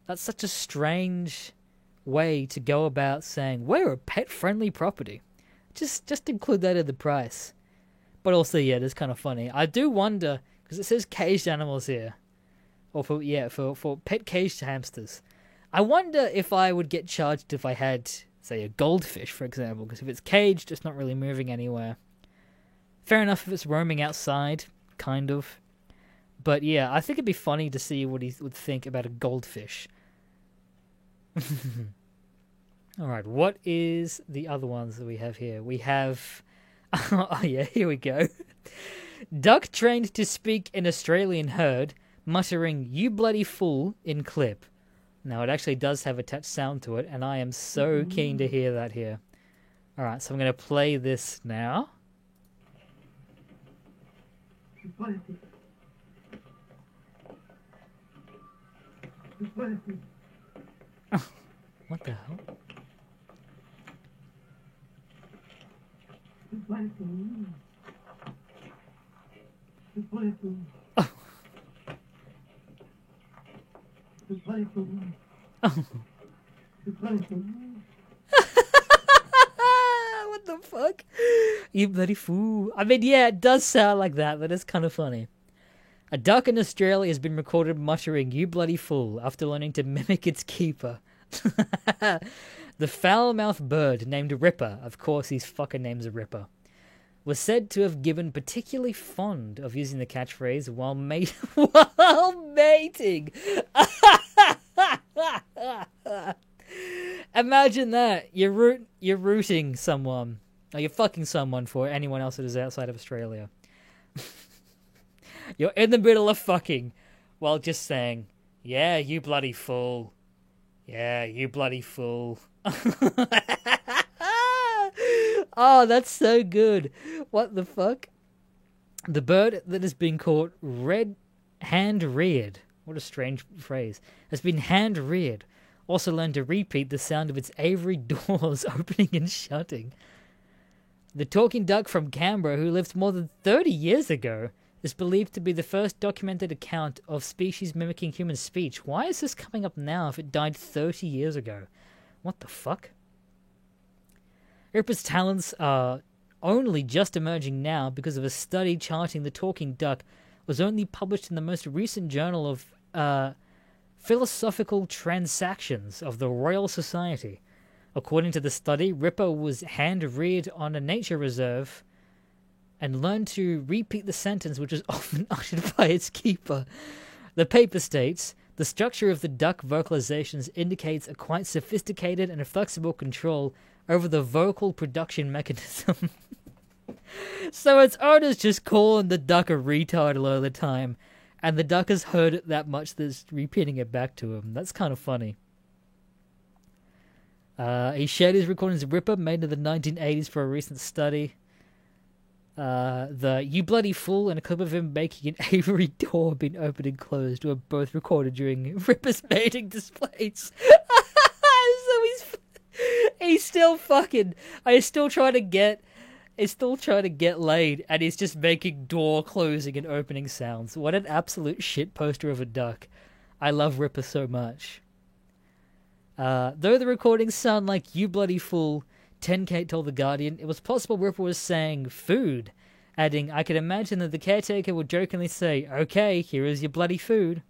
That's such a strange way to go about saying, we're a pet-friendly property. Just include that in the price. But also, yeah, it is kind of funny. I do wonder, because it says caged animals here. Or for pet caged hamsters. I wonder if I would get charged if I had, say, a goldfish, for example. Because if it's caged, it's not really moving anywhere. Fair enough if it's roaming outside, kind of. But yeah, I think it'd be funny to see what he would think about a goldfish. Alright, what is the other ones that we have here? We have... oh yeah, here we go. Duck trained to speak in Australian herd, muttering, "You bloody fool," in clip. Now, it actually does have attached sound to it, and I am so keen to hear that here. Alright, so I'm going to play this now. What the hell? Oh. What the fuck? You bloody fool. Yeah, it does sound like that. That is kind of funny. A duck in Australia has been recorded muttering, "You bloody fool," after learning to mimic its keeper. The foul-mouthed bird, named Ripper, of course his fucking name's a Ripper, was said to have given particularly fond of using the catchphrase while mating. Imagine that. You're rooting someone, or you're fucking someone, for anyone else that is outside of Australia. You're in the middle of fucking while just saying, "Yeah, you bloody fool. Yeah, you bloody fool." Oh, that's so good. What the fuck? The bird that has been caught red-hand-reared. what a strange phrase, has been hand-reared, also learned to repeat the sound of its aviary doors opening and shutting. The talking duck from Canberra, who lived more than 30 years ago, is believed to be the first documented account of species mimicking human speech. Why is this coming up now if it died 30 years ago? What the fuck? Ripper's talents are only just emerging now because of a study charting the talking duck was only published in the most recent journal of Philosophical Transactions of the Royal Society. According to the study, Ripper was hand-reared on a nature reserve and learned to repeat the sentence which is often uttered by its keeper. The paper states, the structure of the duck vocalizations indicates a quite sophisticated and flexible control over the vocal production mechanism. So its owner's just calling the duck a retard a lot of the time, and the duck has heard it that much that it's repeating it back to him. That's kind of funny. He shared his recordings of Ripper, made in the 1980s for a recent study. The You Bloody Fool and a clip of him making an aviary door being opened and closed were both recorded during Ripper's mating displays. So he's still fucking... He's still trying to get laid, and he's just making door closing and opening sounds. What an absolute shit poster of a duck. I love Ripper so much. Though the recordings sound like You Bloody Fool, 10K told The Guardian, it was possible Ripper was saying food, adding, I could imagine that the caretaker would jokingly say, okay, here is your bloody food.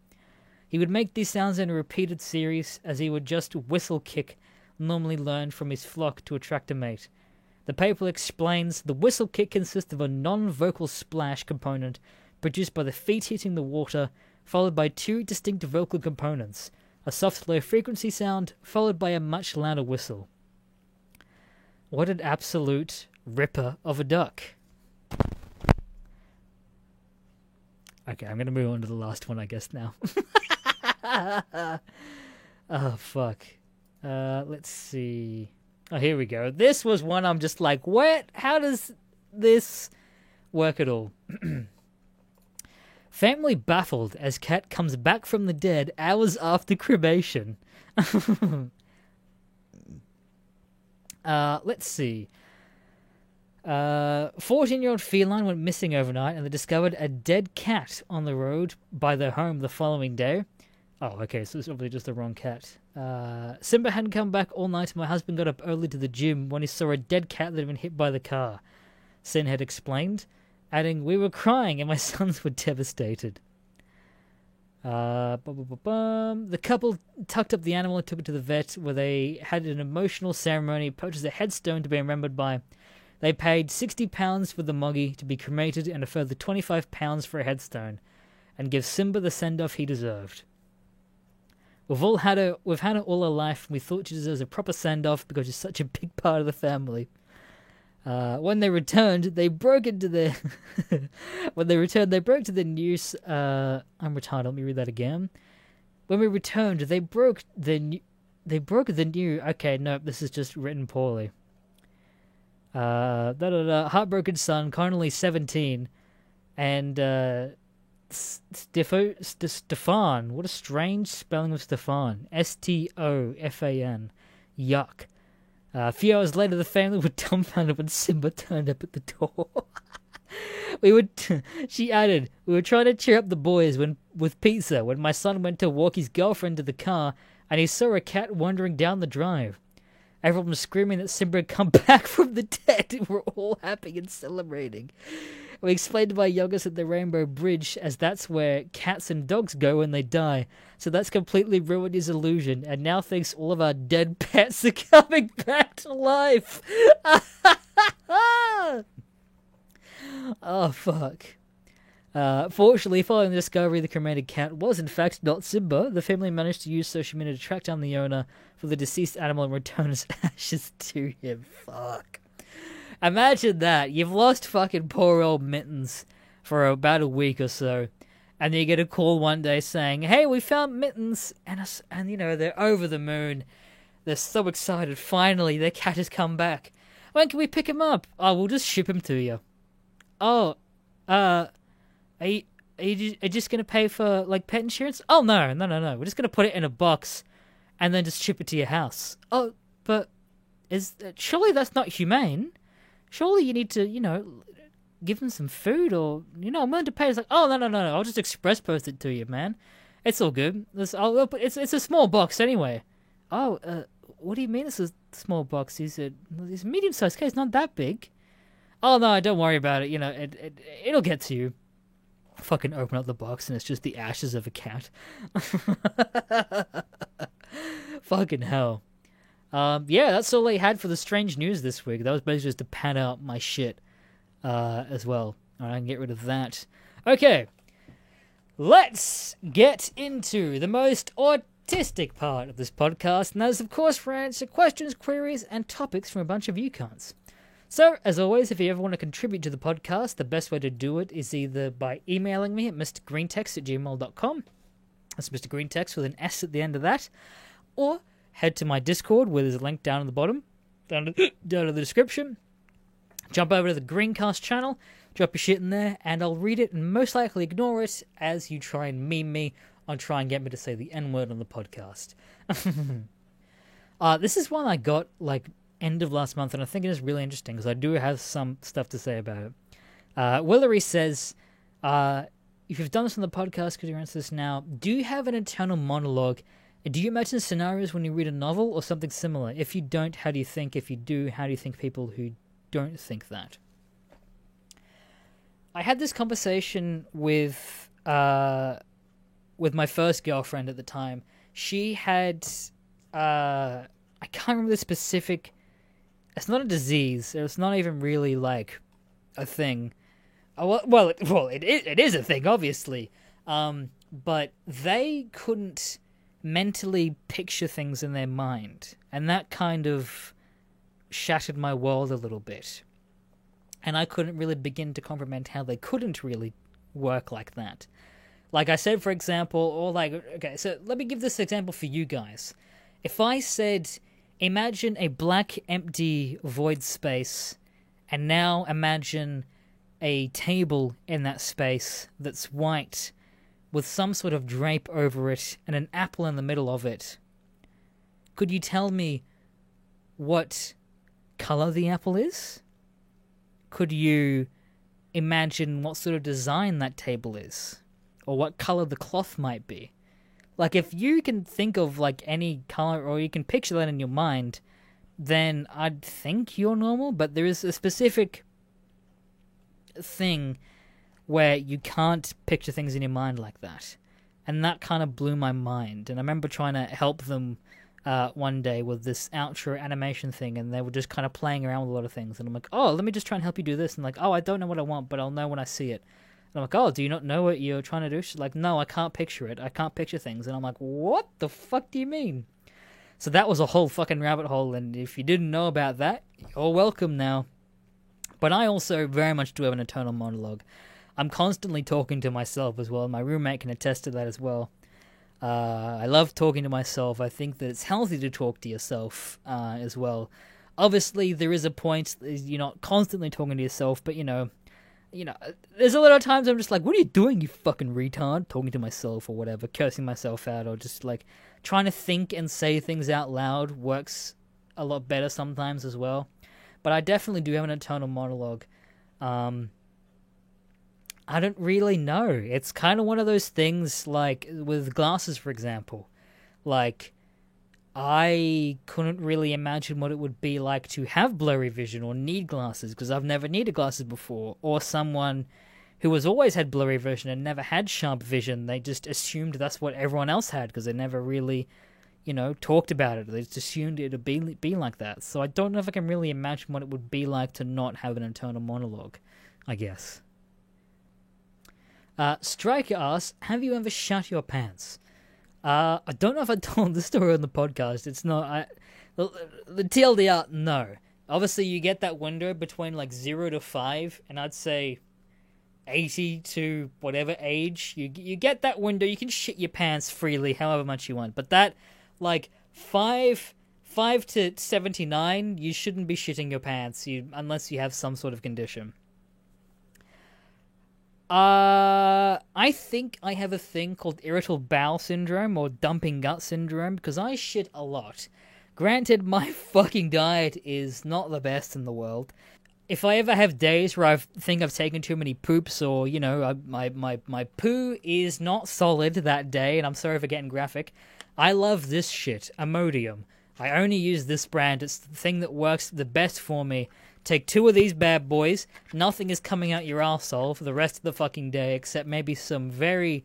He would make these sounds in a repeated series, as he would just whistle kick, normally learned from his flock to attract a mate. The paper explains the whistle kick consists of a non-vocal splash component produced by the feet hitting the water, followed by two distinct vocal components, a soft low-frequency sound, followed by a much louder whistle. What an absolute ripper of a duck. Okay, I'm going to move on to the last one, I guess, now. Oh, fuck. Let's see. Oh, here we go. This was one I'm just like, what? How does this work at all? Family baffled as cat comes back from the dead hours after cremation. Let's see. 14-year-old feline went missing overnight, and they discovered a dead cat on the road by their home the following day. Oh, okay, so it's obviously just the wrong cat. Simba hadn't come back all night, and my husband got up early to the gym when he saw a dead cat that had been hit by the car, Sin had explained, adding, we were crying and my sons were devastated. The couple tucked up the animal and took it to the vet, where they had an emotional ceremony, purchased a headstone to be remembered by. They paid £60 for the moggy to be cremated and a further £25 for a headstone, and give Simba the send-off he deserved. We've had her all our life, and we thought she deserves a proper send-off because she's such a big part of the family. When they returned, they broke into their... they broke to the news... I'm retarded, let me read that again. When we returned, they broke the new... Okay, nope, this is just written poorly. Heartbroken son, currently 17, and Stefan. What a strange spelling of Stefan. Stofan. Yuck. A few hours later, the family were dumbfounded when Simba turned up at the door. She added, we were trying to cheer up the boys with pizza when my son went to walk his girlfriend to the car, and he saw a cat wandering down the drive. Everyone was screaming that Simba had come back from the dead. We're all happy and celebrating. We explained to my youngest at the Rainbow Bridge, as that's where cats and dogs go when they die. So that's completely ruined his illusion, and now thinks all of our dead pets are coming back to life. Oh, fuck. Fortunately, following the discovery, the cremated cat was in fact not Simba. The family managed to use social media to track down the owner for the deceased animal and return his ashes to him. Fuck. Imagine that. You've lost fucking poor old Mittens for about a week or so, and then you get a call one day saying, hey, we found Mittens, and you know, they're over the moon. They're so excited. Finally, their cat has come back. When can we pick him up? Oh, we'll just ship him to you. Oh, are are you just gonna pay for like pet insurance? Oh no. We're just gonna put it in a box, and then just ship it to your house. Oh, but surely that's not humane. Surely you need to, give them some food, or I'm willing to pay. It's like, oh no. I'll just express post it to you, man. It's all good. It's a small box anyway. Oh, what do you mean it's a small box? It's a medium-sized case, not that big. Oh no, don't worry about it. It'll get to you. Fucking open up the box and it's just the ashes of a cat. Fucking hell. Yeah, that's all I had for the strange news this week. That was basically just to pad out my shit as well. Alright, I can get rid of that. Okay. Let's get into the most autistic part of this podcast, and that is, of course, where I answer questions, queries, and topics from a bunch of you cunts. So, as always, if you ever want to contribute to the podcast, the best way to do it is either by emailing me at mrgreentext@gmail.com. That's Mr. Greentext with an S at the end of that. Or head to my Discord, where there's a link down at the bottom, down in the description. Jump over to the Greencast channel, drop your shit in there, and I'll read it and most likely ignore it as you try and meme me or try and get me to say the N-word on the podcast. This is one I got, end of last month, and I think it is really interesting because I do have some stuff to say about it. Willery says, if you've done this on the podcast, could you answer this now? Do you have an internal monologue? Do you imagine scenarios when you read a novel or something similar? If you don't, how do you think? If you do, how do you think people who don't think that? I had this conversation with my first girlfriend at the time. She had, I can't remember the specific. It's not a disease. It's not even really like a thing. It is a thing, obviously. But they couldn't mentally picture things in their mind, and that kind of shattered my world a little bit. And I couldn't really begin to comprehend how they couldn't really work like that. Like I said, for example, okay, so let me give this example for you guys. If I said, imagine a black, empty, void space, and now imagine a table in that space that's white, with some sort of drape over it, and an apple in the middle of it, could you tell me what color the apple is? Could you imagine what sort of design that table is? Or what color the cloth might be? Like, if you can think of, any color, or you can picture that in your mind, then I'd think you're normal, but there is a specific thing where you can't picture things in your mind like that. And that kind of blew my mind. And I remember trying to help them one day with this outro animation thing, and they were just kind of playing around with a lot of things. And I'm like, oh, let me just try and help you do this. And oh, I don't know what I want, but I'll know when I see it. And I'm like, oh, do you not know what you're trying to do? She's like, no, I can't picture it. I can't picture things. And I'm like, what the fuck do you mean? So that was a whole fucking rabbit hole, and if you didn't know about that, you're welcome now. But I also very much do have an internal monologue. I'm constantly talking to myself as well. My roommate can attest to that as well. I love talking to myself. I think that it's healthy to talk to yourself as well. Obviously, there is a point you're not constantly talking to yourself, but there's a lot of times I'm just like, what are you doing, you fucking retard? Talking to myself or whatever, cursing myself out, or just trying to think and say things out loud works a lot better sometimes as well. But I definitely do have an internal monologue. I don't really know. It's kind of one of those things, with glasses, for example. I couldn't really imagine what it would be like to have blurry vision or need glasses, because I've never needed glasses before. Or someone who has always had blurry vision and never had sharp vision. They just assumed that's what everyone else had, because they never really, talked about it. They just assumed it would be like that. So I don't know if I can really imagine what it would be like to not have an internal monologue, I guess. Striker asks, have you ever shat your pants? I don't know if I told the story on the podcast. It's not... The TLDR, no. Obviously, you get that window between 0 to 5, and I'd say 80 to whatever age. You get that window, you can shit your pants freely, however much you want. But that, 5 to 79, you shouldn't be shitting your pants, unless you have some sort of condition. I think I have a thing called irritable bowel syndrome or dumping gut syndrome because I shit a lot. Granted, my fucking diet is not the best in the world. If I ever have days where I think I've taken too many poops or, my poo is not solid that day, and I'm sorry for getting graphic, I love this shit, Imodium. I only use this brand. It's the thing that works the best for me. Take 2 of these bad boys. Nothing is coming out your arsehole for the rest of the fucking day except maybe some very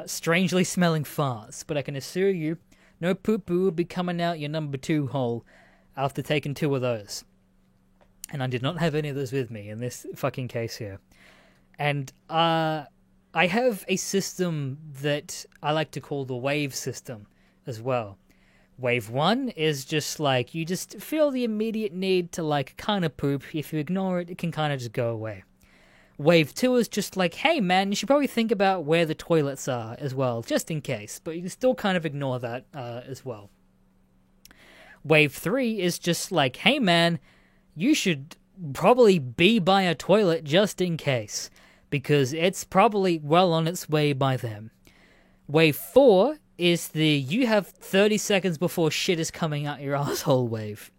strangely smelling farts. But I can assure you, no poo-poo will be coming out your number 2 hole after taking 2 of those. And I did not have any of those with me in this fucking case here. And I have a system that I like to call the wave system as well. Wave 1 is just like, you just feel the immediate need to like kind of poop. If you ignore it, it can kind of just go away. Wave 2 is just like, hey man, you should probably think about where the toilets are as well, just in case. But you can still kind of ignore that as well. Wave 3 is just like, hey man, you should probably be by a toilet just in case, because it's probably well on its way by then. Wave 4 is the you have 30 seconds before shit is coming out your asshole wave.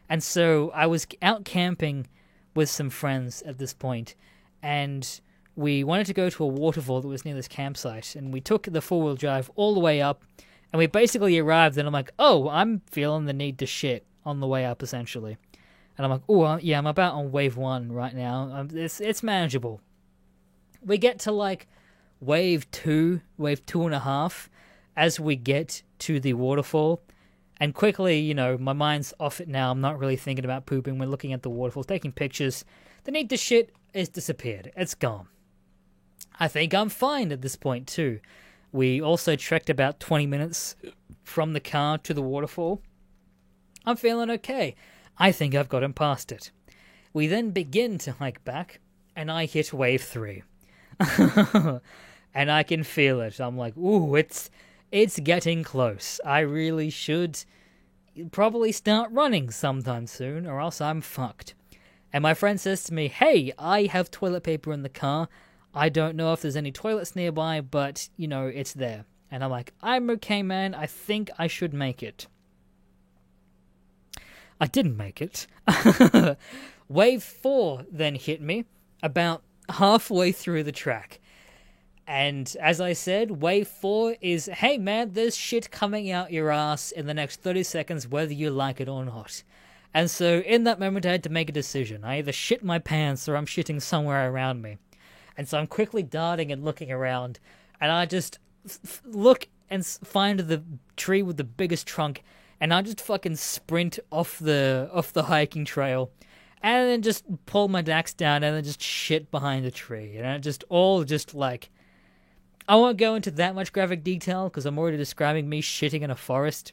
And so I was out camping with some friends at this point, and we wanted to go to a waterfall that was near this campsite, and we took the 4-wheel drive all the way up, and we basically arrived, and I'm like, oh, I'm feeling the need to shit on the way up, essentially. And I'm like, oh, yeah, I'm about on wave 1 right now. It's manageable. We get to, like, wave 2 and a half, as we get to the waterfall. And quickly, my mind's off it now. I'm not really thinking about pooping. We're looking at the waterfall, taking pictures. The need to shit is disappeared. It's gone. I think I'm fine at this point, too. We also trekked about 20 minutes from the car to the waterfall. I'm feeling okay. I think I've gotten past it. We then begin to hike back, and I hit wave 3. And I can feel it. I'm like, ooh, it's getting close. I really should probably start running sometime soon, or else I'm fucked. And my friend says to me, hey, I have toilet paper in the car. I don't know if there's any toilets nearby, but, it's there. And I'm like, I'm okay, man. I think I should make it. I didn't make it. Wave 4 then hit me about halfway through the track. And as I said, wave 4 is, hey man, there's shit coming out your ass in the next 30 seconds, whether you like it or not. And so in that moment, I had to make a decision. I either shit my pants or I'm shitting somewhere around me. And so I'm quickly darting and looking around, and I just look and find the tree with the biggest trunk, and I just fucking sprint off the hiking trail, and then just pull my dax down and then just shit behind the tree. And it just all just like, I won't go into that much graphic detail because I'm already describing me shitting in a forest.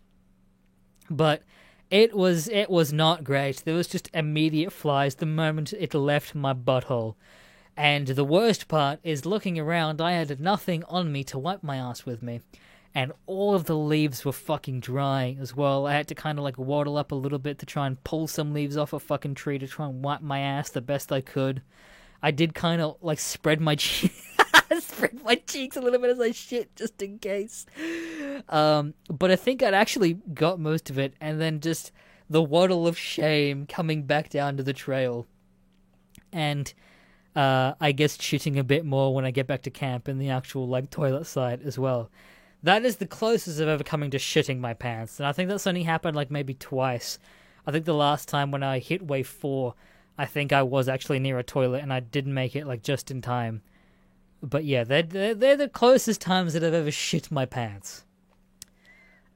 But it was not great. There was just immediate flies the moment it left my butthole. And the worst part is looking around, I had nothing on me to wipe my ass with me. And all of the leaves were fucking dry as well. I had to kind of like waddle up a little bit to try and pull some leaves off a fucking tree to try and wipe my ass the best I could. I did kind of like spread my cheeks a little bit as I shit, just in case. But I think I'd actually got most of it, and then just the waddle of shame coming back down to the trail. And I guess shitting a bit more when I get back to camp in the actual like toilet site as well. That is the closest I've ever coming to shitting my pants, and I think that's only happened like maybe twice. I think the last time when I hit wave 4, I think I was actually near a toilet and I didn't make it like just in time. But yeah, they're the closest times that I've ever shit my pants.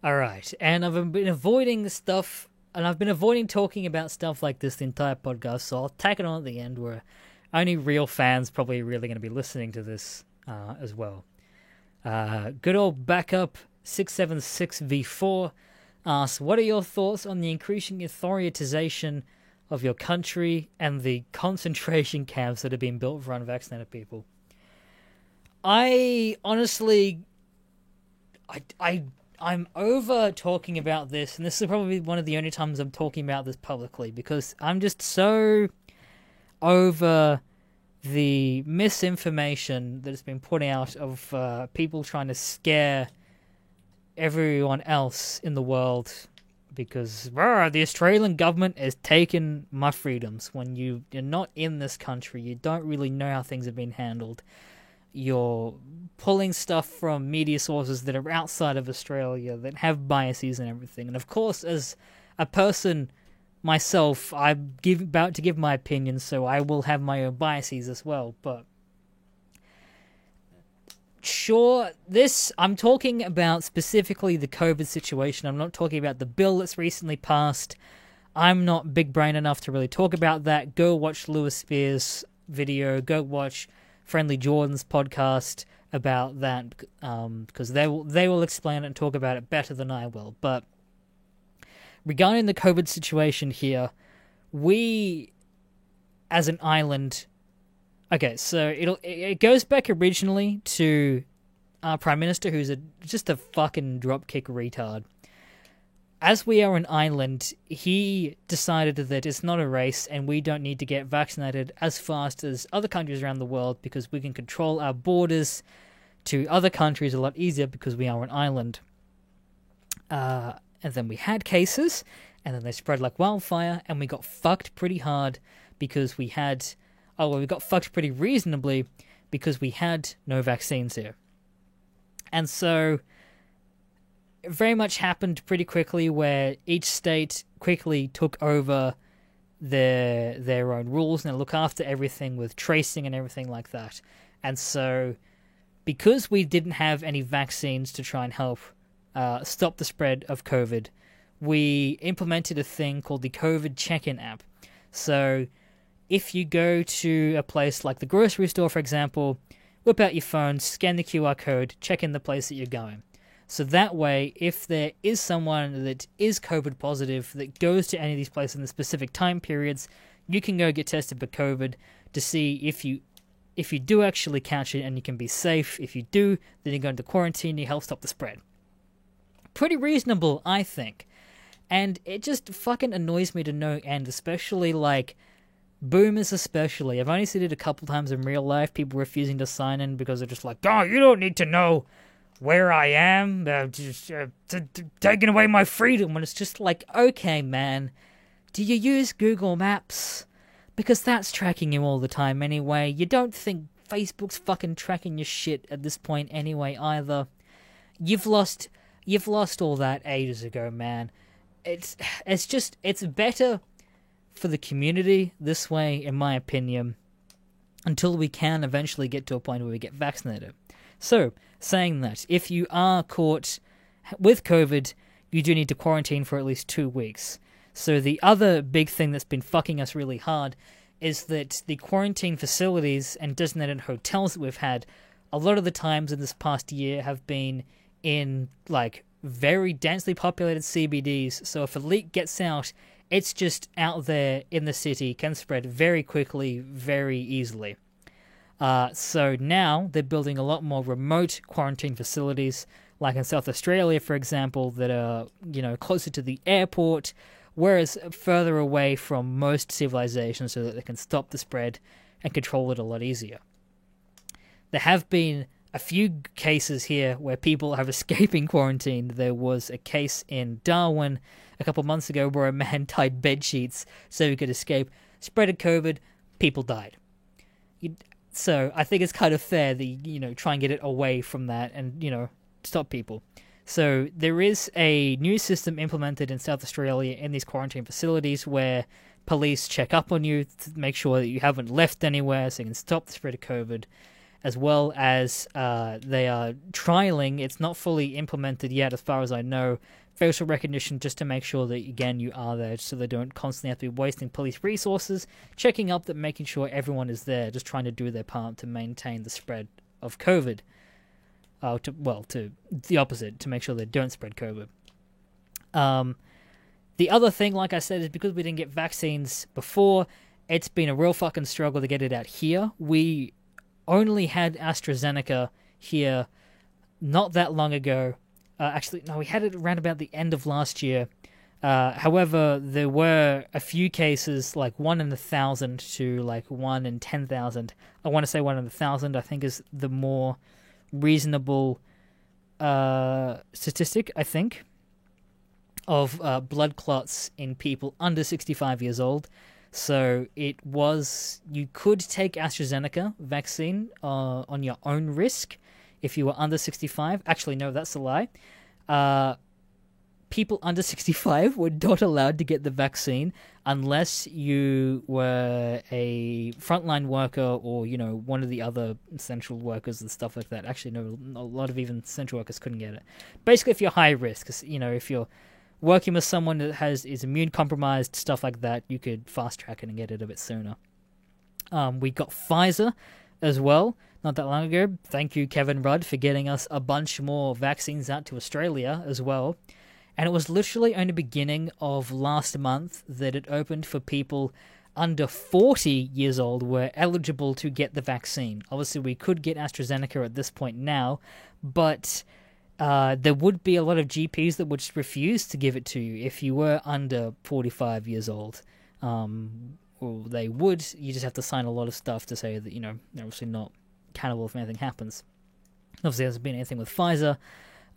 Alright, and I've been avoiding stuff, and I've been avoiding talking about stuff like this the entire podcast, so I'll tack it on at the end where only real fans probably really going to be listening to this as well. Good old backup 676v4 asks, what are your thoughts on the increasing authoritization of your country and the concentration camps that have been built for unvaccinated people? I honestly, I'm over talking about this, and this is probably one of the only times I'm talking about this publicly, because I'm just so over the misinformation that has been put out of people trying to scare everyone else in the world because the Australian government is taking my freedoms. When you're not in this country, you don't really know how things have been handled. You're pulling stuff from media sources that are outside of Australia that have biases and everything. And of course, as a person myself, I'm about to give my opinion, so I will have my own biases as well. But sure, I'm talking about specifically the COVID situation. I'm not talking about the bill that's recently passed. I'm not big brain enough to really talk about that. Go watch Lewis Spears' video. Go watch Friendly Jordan's podcast about that, because they will explain it and talk about it better than I will. But regarding the COVID situation here, we, as an island, okay, so it goes back originally to our Prime Minister, who's just a fucking dropkick retard. As we are an island, he decided that it's not a race and we don't need to get vaccinated as fast as other countries around the world because we can control our borders to other countries a lot easier because we are an island. And then we had cases, and then they spread like wildfire, and we got fucked pretty hard because we got fucked pretty reasonably because we had no vaccines here. And so it very much happened pretty quickly where each state quickly took over their own rules and they look after everything with tracing and everything like that. And so because we didn't have any vaccines to try and help stop the spread of COVID, we implemented a thing called the COVID check-in app. So if you go to a place like the grocery store, for example, whip out your phone, scan the QR code, check in the place that you're going. So that way, if there is someone that is COVID positive that goes to any of these places in the specific time periods, you can go get tested for COVID to see if you do actually catch it and you can be safe. If you do, then you go into quarantine, you help stop the spread. Pretty reasonable, I think. And it just fucking annoys me to no end, especially like boomers especially. I've only seen it a couple times in real life, people refusing to sign in because they're just like, oh, you don't need to know where I am, taking away my freedom. And it's just like, okay, man, do you use Google Maps? Because that's tracking you all the time anyway. You don't think Facebook's fucking tracking your shit at this point anyway either. You've lost all that ages ago, man. It's better for the community this way, in my opinion, until we can eventually get to a point where we get vaccinated. So, saying that, if you are caught with COVID, you do need to quarantine for at least 2 weeks. So the other big thing that's been fucking us really hard is that the quarantine facilities and designated hotels that we've had, a lot of the times in this past year have been in, like, very densely populated CBDs. So if a leak gets out, it's just out there in the city, can spread very quickly, very easily. So now they're building a lot more remote quarantine facilities, like in South Australia, for example, that are, closer to the airport, whereas further away from most civilizations so that they can stop the spread and control it a lot easier. There have been a few cases here where people have escaping quarantine. There was a case in Darwin a couple months ago where a man tied bed sheets so he could escape, spreaded COVID, people died. So I think it's kind of fair that, try and get it away from that and, stop people. So there is a new system implemented in South Australia in these quarantine facilities where police check up on you to make sure that you haven't left anywhere so you can stop the spread of COVID, as well as they are trialing, it's not fully implemented yet as far as I know, facial recognition just to make sure that, again, you are there so they don't constantly have to be wasting police resources, checking up that making sure everyone is there, just trying to do their part to maintain the spread of COVID. To the opposite, to make sure they don't spread COVID. The other thing, like I said, is because we didn't get vaccines before, it's been a real fucking struggle to get it out here. We only had AstraZeneca here not that long ago. We had it around about the end of last year. However, there were a few cases, like 1 in 1,000 to like 1 in 10,000. I want to say 1 in 1,000, I think, is the more reasonable statistic, I think, of blood clots in people under 65 years old. So it was, you could take AstraZeneca vaccine on your own risk if you were under 65. Actually, no, that's a lie. People under 65 were not allowed to get the vaccine unless you were a frontline worker or, one of the other essential workers and stuff like that. Actually, no, a lot of even essential workers couldn't get it. Basically, if you're high risk, if you're working with someone that is immune compromised, stuff like that, you could fast track it and get it a bit sooner. We got Pfizer as well, not that long ago. Thank you, Kevin Rudd, for getting us a bunch more vaccines out to Australia as well. And it was literally only the beginning of last month that it opened for people under 40 years old were eligible to get the vaccine. Obviously, we could get AstraZeneca at this point now, but there would be a lot of GPs that would just refuse to give it to you if you were under 45 years old. Or they would. You just have to sign a lot of stuff to say that, they're obviously not accountable if anything happens. Obviously, there hasn't been anything with Pfizer.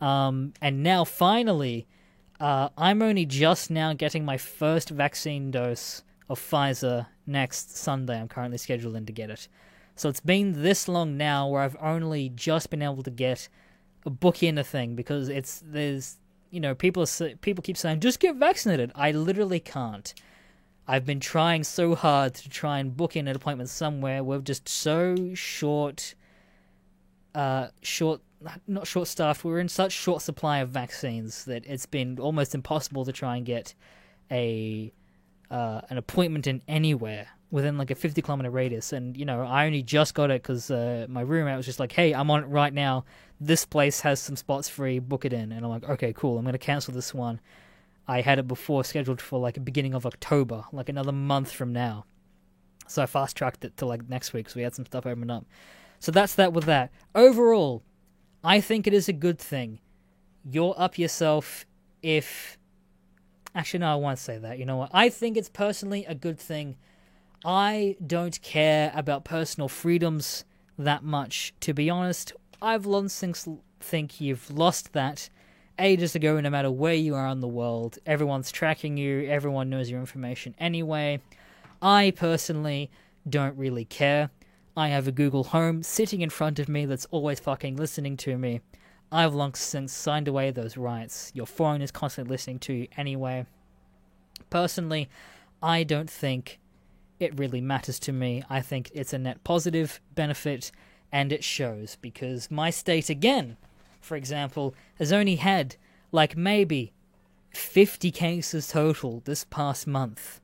And now, finally, I'm only just now getting my first vaccine dose of Pfizer next Sunday. I'm currently scheduled in to get it. So it's been this long now where I've only just been able to get a book in a thing because people keep saying, just get vaccinated. I literally can't. I've been trying so hard to try and book in an appointment somewhere. We're just so not short-staffed. We're in such short supply of vaccines that it's been almost impossible to try and get an appointment in anywhere within like a 50-kilometer radius. And, I only just got it because my roommate was just like, hey, I'm on it right now. This place has some spots free. Book it in. And I'm like, okay, cool. I'm going to cancel this one. I had it before scheduled for like the beginning of October, like another month from now. So I fast-tracked it to like next week, so we had some stuff open up. So that's that with that. Overall, I think it is a good thing. You're up yourself if... Actually, no, I won't say that. You know what? I think it's personally a good thing. I don't care about personal freedoms that much, to be honest. I've long since think you've lost that ages ago, no matter where you are in the world. Everyone's tracking you. Everyone knows your information anyway. I personally don't really care. I have a Google Home sitting in front of me that's always fucking listening to me. I've long since signed away those rights. Your phone is constantly listening to you anyway. Personally, I don't think it really matters to me. I think it's a net positive benefit, and it shows, because my state, again, for example, has only had, like, maybe 50 cases total this past month.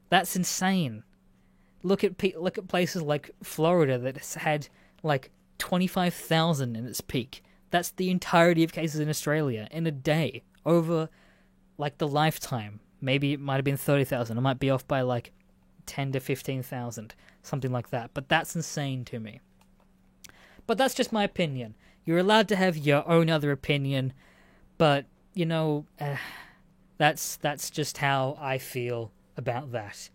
That's insane. Look at places like Florida that has had, like, 25,000 in its peak. That's the entirety of cases in Australia in a day, over, like, the lifetime. Maybe it might have been 30,000. I might be off by, like, 10 to 15,000, something like that. But that's insane to me. But that's just my opinion. You're allowed to have your own other opinion, but, that's just how I feel about that.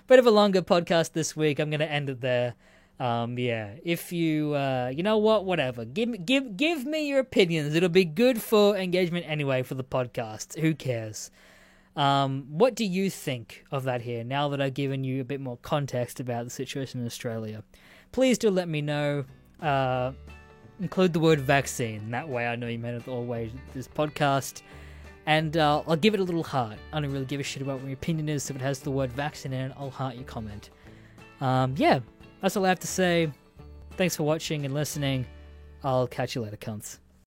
Bit of a longer podcast this week. I'm going to end it there. If you, you know what, whatever. Give me your opinions. It'll be good for engagement anyway for the podcast. Who cares? What do you think of that here, now that I've given you a bit more context about the situation in Australia? Please do let me know. Include the word vaccine. That way I know you made it all the way to this podcast. And I'll give it a little heart. I don't really give a shit about what your opinion is. If it has the word vaccine in it, I'll heart your comment. That's all I have to say. Thanks for watching and listening. I'll catch you later, cunts.